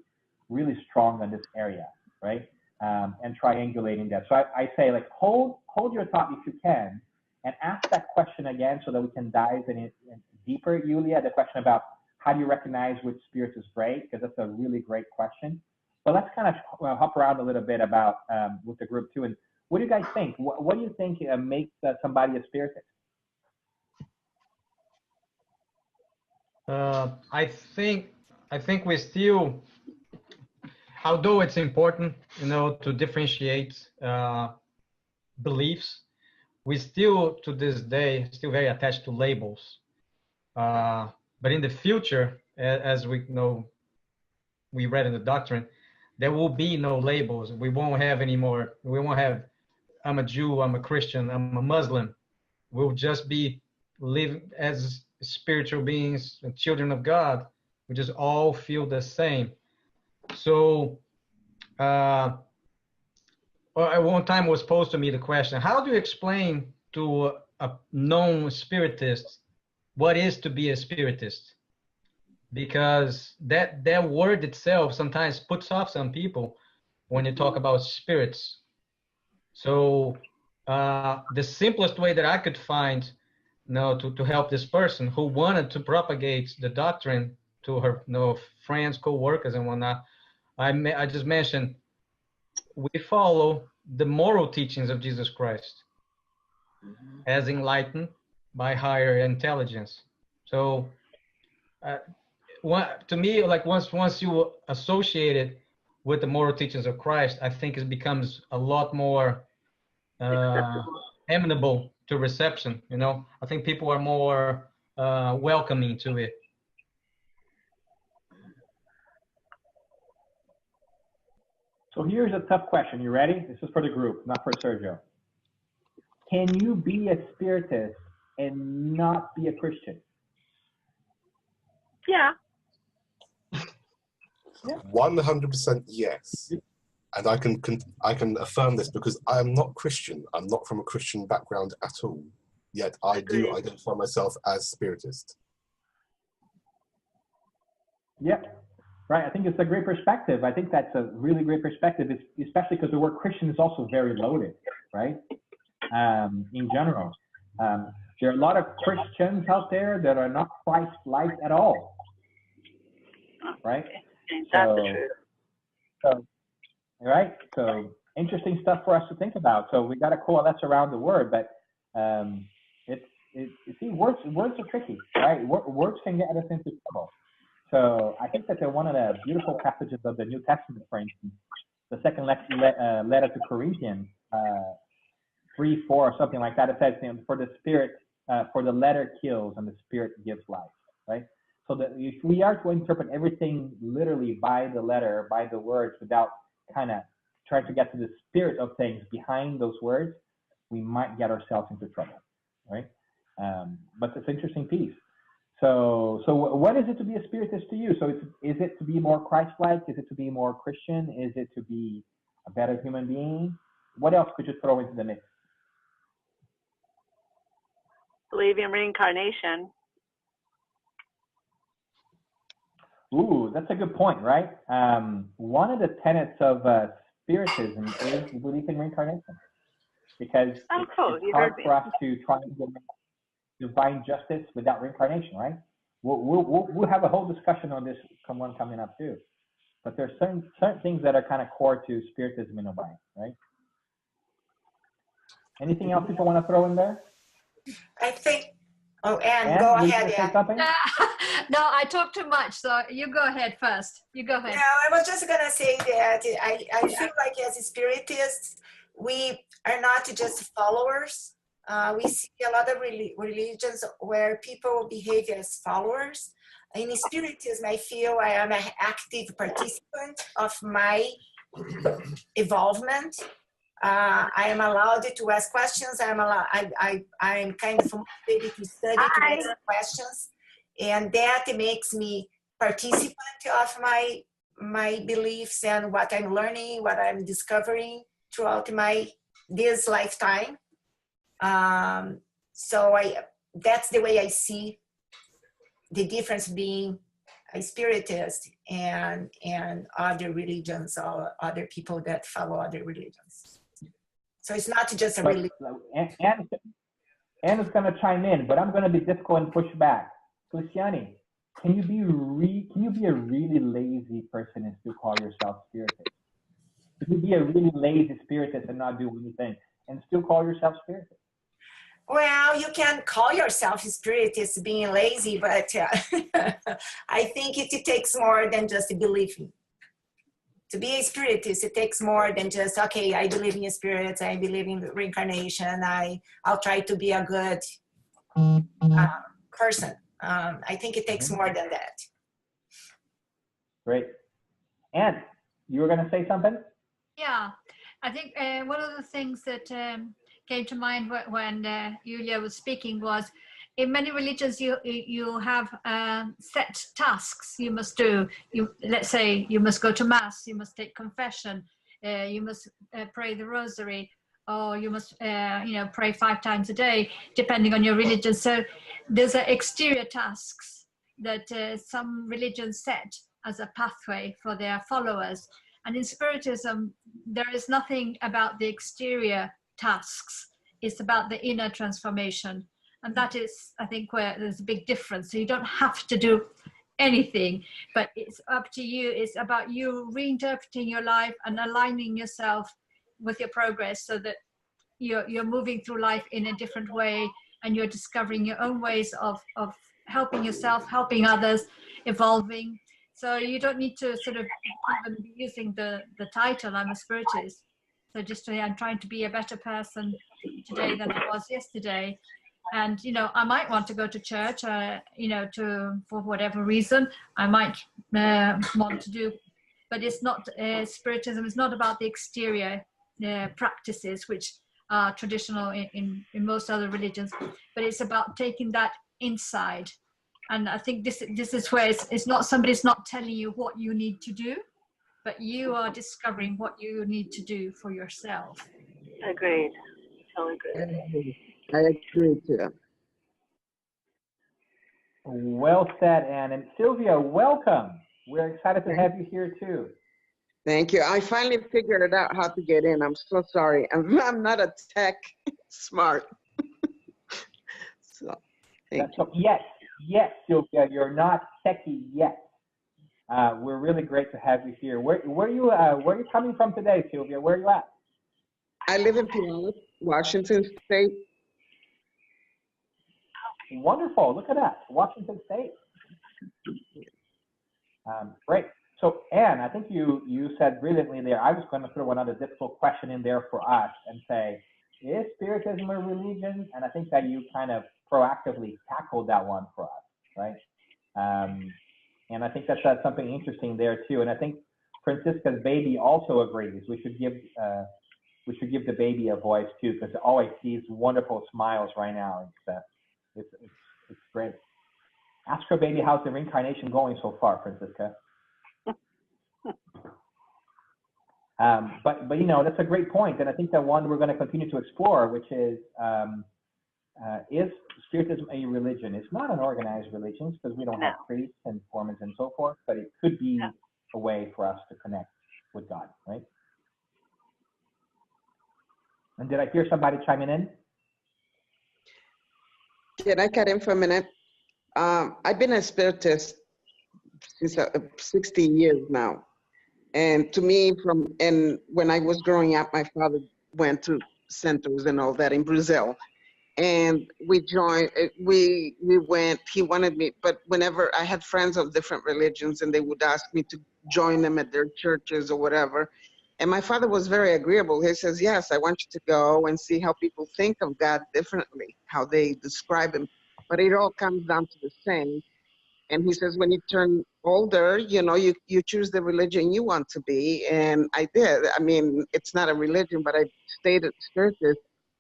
really strong in this area, right? And triangulating that. So I say, like, hold your thought if you can, and ask that question again so that we can dive in deeper, Yulia, the question about how do you recognize which spirit is great, because that's a really great question. But let's kind of hop around a little bit about with the group too. And what do you guys think? What do you think makes somebody a spiritist? I think we still, although it's important, to differentiate beliefs, we still, to this day, still very attached to labels. But in the future, as we know, we read in the doctrine, there will be no labels. We won't have any more. We won't have, I'm a Jew, I'm a Christian, I'm a Muslim. We'll just be living as spiritual beings and children of God. We just all feel the same. So at one time was posed to me the question, how do you explain to a known spiritist what is to be a spiritist? Because that word itself sometimes puts off some people when you talk about spirits. So the simplest way that I could find to help this person who wanted to propagate the doctrine to her friends, co-workers and whatnot, I just mentioned, we follow the moral teachings of Jesus Christ as enlightened by higher intelligence. So to me, like once you associate it with the moral teachings of Christ, I think it becomes a lot more amenable to reception. I think people are more welcoming to it. So here's a tough question. You ready? This is for the group, not for Sergio. Can you be a spiritist and not be a Christian? Yeah. 100% yes. And I can affirm this because I am not Christian. I'm not from a Christian background at all. Yet I do identify myself as spiritist. Yeah, right. I think it's a great perspective. I think that's a really great perspective, especially because the word Christian is also very loaded, right? In general. There are a lot of Christians out there that are not Christ-like at all, right? That's true. Right? So interesting stuff for us to think about. So we got to coalesce around the word, but see, words are tricky, right? Words can get us into trouble. So I think that they're one of the beautiful passages of the New Testament, for instance, the second letter to Corinthians, 3:4 or something like that. It says, for the letter kills and the spirit gives life, right? So that if we are to interpret everything literally by the letter, by the words, without kind of trying to get to the spirit of things behind those words, we might get ourselves into trouble, right? But it's an interesting piece. So what is it to be a spiritist to you? So is it to be more Christ-like? Is it to be more Christian? Is it to be a better human being? What else could you throw into the mix? Believe in reincarnation. Ooh, that's a good point, right? One of the tenets of Spiritism is belief in reincarnation, because it's hard for us to try and get divine justice without reincarnation, right? We'll have a whole discussion on this coming up too. But there's certain things that are kind of core to Spiritism in a way, right? Anything else people want to throw in there? I think Oh, Anne, Anne, go were you ahead, gonna say Anne. something? No, I talk too much, so you go ahead first. You go ahead. No, I was just going to say that I feel like as spiritists, we are not just followers. We see a lot of religions where people behave as followers. In Spiritism, I feel I am an active participant of my evolvement. I am allowed to ask questions. I am kind of motivated to study, to ask questions. And that makes me participant of my beliefs and what I'm learning, what I'm discovering throughout this lifetime. So that's the way I see the difference being a spiritist and other religions or other people that follow other religions. So it's not just a religion. Anne is going to chime in, but I'm going to be difficult and push back. Luciani, can you be a really lazy person and still call yourself spiritist? Can you be a really lazy spiritist and not do anything and still call yourself spiritist? Well, you can call yourself a spiritist being lazy, but I think it takes more than just believing. To be a spiritist, it takes more than just, okay, I believe in spirits, I believe in reincarnation, I'll try to be a good person. I think it takes more than that. Great. Anne, you were going to say something? Yeah, I think one of the things that came to mind when Julia was speaking was, in many religions you have set tasks you must do. Let's say you must go to mass, you must take confession, you must pray the rosary, or you must pray 5 times a day, depending on your religion. So there's exterior tasks that some religions set as a pathway for their followers. And in Spiritism, there is nothing about the exterior tasks. It's about the inner transformation. And that is, I think, where there's a big difference. So you don't have to do anything, but it's up to you. It's about you reinterpreting your life and aligning yourself with your progress so that you're moving through life in a different way, and you're discovering your own ways of helping yourself, helping others, evolving. So you don't need to sort of even be using the title, I'm a spiritist. So just to, I'm trying to be a better person today than I was yesterday. And, I might want to go to church, for whatever reason, I might want to do, but it's not, Spiritism is not about the exterior practices, which are traditional in most other religions, but it's about taking that inside. And I think this is where it's not, somebody's not telling you what you need to do, but you are discovering what you need to do for yourself. Agreed. Totally agree. I agree too. Well said, Anne. And Sylvia, welcome. We're excited to have you here too. Thank you. I finally figured out how to get in. I'm so sorry. I'm not a tech smart. So, yes, Sylvia, you're not techie yet. We're really great to have you here. Where are you coming from today, Sylvia? Where are you at? I live in Pinellas, Washington State. Wonderful. Look at that. Washington State. Great. So, Anne, I think you said brilliantly there. I was going to throw another difficult question in there for us and say, is Spiritism a religion? And I think that you kind of proactively tackled that one for us, right? And I think that's something interesting there too. And I think Francisca's baby also agrees. We should give the baby a voice too, because all I see is wonderful smiles right now. It's great. Ask her baby how's the reincarnation going so far, Francisca. But that's a great point, and I think that one we're going to continue to explore, which is Spiritism a religion? It's not an organized religion because we don't have priests and formers and so forth, but it could be a way for us to connect with God, right? And did I hear somebody chiming in? Can I cut in for a minute? I've been a spiritist since 60 years now. And to me, when I was growing up, my father went to centers and all that in Brazil. and we joined. We went. He wanted me, but whenever I had friends of different religions, and they would ask me to join them at their churches or whatever. And my father was very agreeable. He says, "Yes, I want you to go and see how people think of God differently, how they describe him, but it all comes down to the same." And he says, when you turn older, you know, you choose the religion you want to be. And I did. I mean, it's not a religion, but I stayed at churches.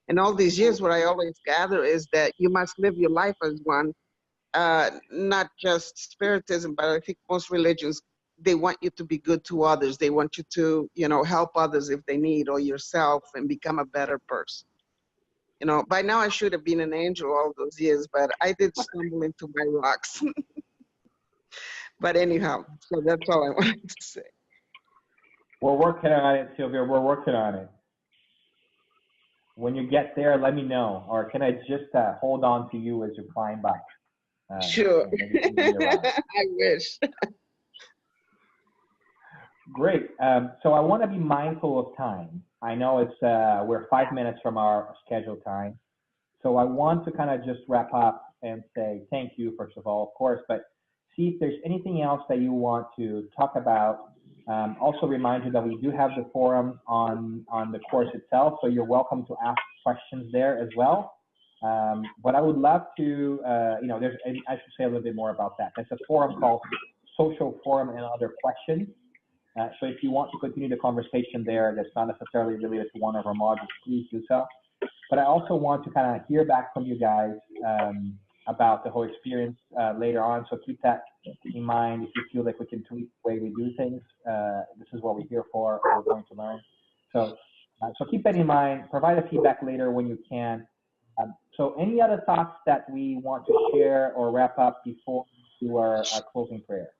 And all these years, what I always gather is that you must live your life as one, not just Spiritism, but I think most religions, they want you to be good to others. They want you to, you know, help others if they need, or yourself, and become a better person. You know, by now I should have been an angel all those years, but I did stumble into my rocks. But anyhow, so that's all I wanted to say. We're working on it, Sylvia. We're working on it. When you get there, let me know. Or can I just hold on to you as you're flying by? Sure. I wish. Great. So I want to be mindful of time. I know it's we're 5 minutes from our scheduled time. So I want to kind of just wrap up and say thank you, first of all, of course, but see if there's anything else that you want to talk about. Also remind you that we do have the forum on the course itself, so you're welcome to ask questions there as well. But I would love to, you know, I should say a little bit more about that. There's a forum called Social Forum and Other Questions. So if you want to continue the conversation there, that's not necessarily related to one of our modules, please do so. But I also want to kind of hear back from you guys about the whole experience later on. So keep that in mind. If you feel like we can tweak the way we do things, this is what we're here for. We're going to learn. So keep that in mind. Provide a feedback later when you can. So any other thoughts that we want to share or wrap up before we do our closing prayer?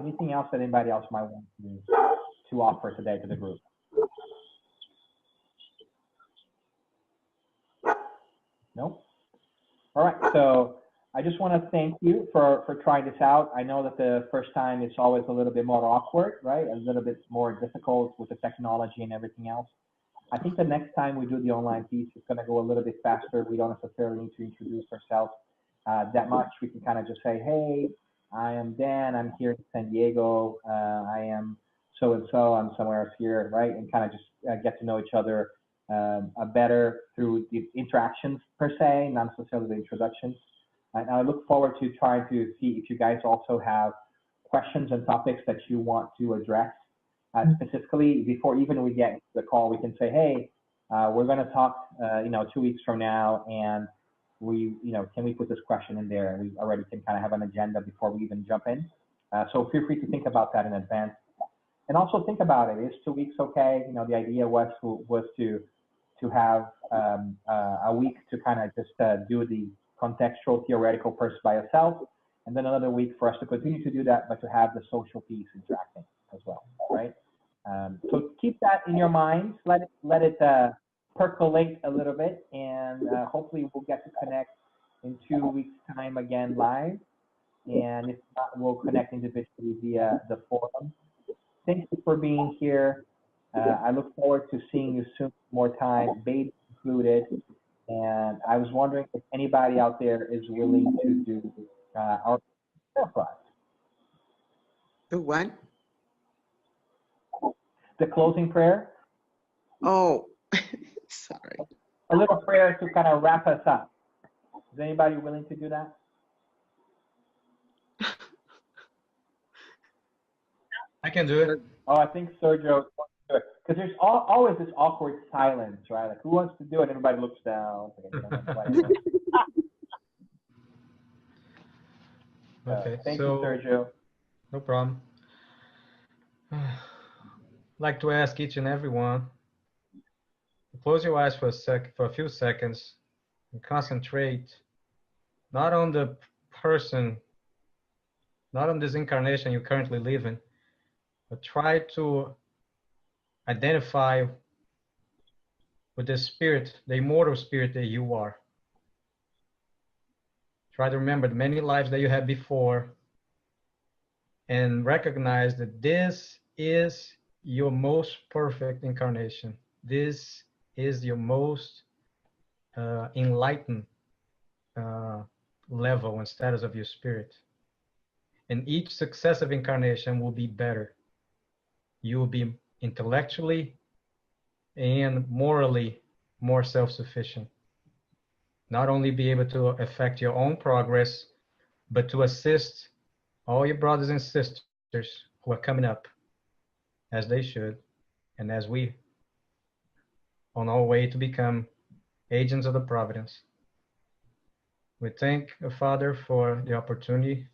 Anything else that anybody else might want to offer today to the group? No? All right, so I just want to thank you for trying this out. I know that the first time is always a little bit more awkward, right? A little bit more difficult with the technology and everything else. I think the next time we do the online piece, it's going to go a little bit faster. We don't necessarily need to introduce ourselves that much. We can kind of just say, hey, I am Dan. I'm here in San Diego. I am so-and-so. I'm somewhere else here, right? And kind of just get to know each other better through the interactions per se, not necessarily the introductions. And I look forward to trying to see if you guys also have questions and topics that you want to address. Specifically, before even we get the call, we can say, hey, we're going to talk, 2 weeks from now, and can we put this question in there? And we already can kind of have an agenda before we even jump in. So feel free to think about that in advance. And also think about it. Is 2 weeks okay? You know, the idea was to have a week to kind of just do the contextual theoretical first by yourself, and then another week for us to continue to do that, but to have the social piece interacting as well, right? So keep that in your mind. Let it percolate a little bit, and hopefully we'll get to connect in 2 weeks' time again live. And if not, we'll connect individually via the forum. Thank you for being here. I look forward to seeing you soon more time, baby included. And I was wondering if anybody out there is willing to do our prayer for us. The what? The closing prayer. Oh, sorry. A little prayer to kind of wrap us up. Is anybody willing to do that? I can do it. Oh, I think Sergio wants to do it. Because there's always this awkward silence, right? Like, who wants to do it? Everybody looks down. Okay, thank you, Sergio. No problem. I'd like to ask each and every one to close your eyes for a few seconds and concentrate not on the person, not on this incarnation you currently live in, but try to identify with the spirit, the immortal spirit that you are. Try to remember the many lives that you had before and recognize that this is your most perfect incarnation. This is your most enlightened level and status of your spirit. And each successive incarnation will be better. You will be intellectually and morally more self-sufficient. Not only be able to affect your own progress, but to assist all your brothers and sisters who are coming up, as they should, and as we, on our way to become agents of the providence. We thank the Father for the opportunity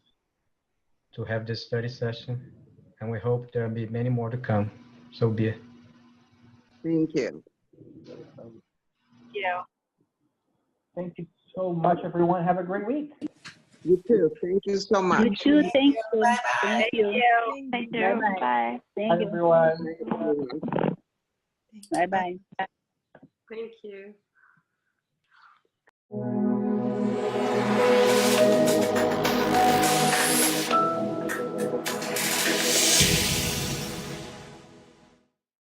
to have this study session, and we hope there will be many more to come. So be it. Thank you. Yeah. Thank you so much, everyone. Have a great week. You too. Thank you so much. You too. Thank you. Thank you. Thank you. Bye-bye. Bye. Thank Bye, you. everyone. Bye bye. Thank you.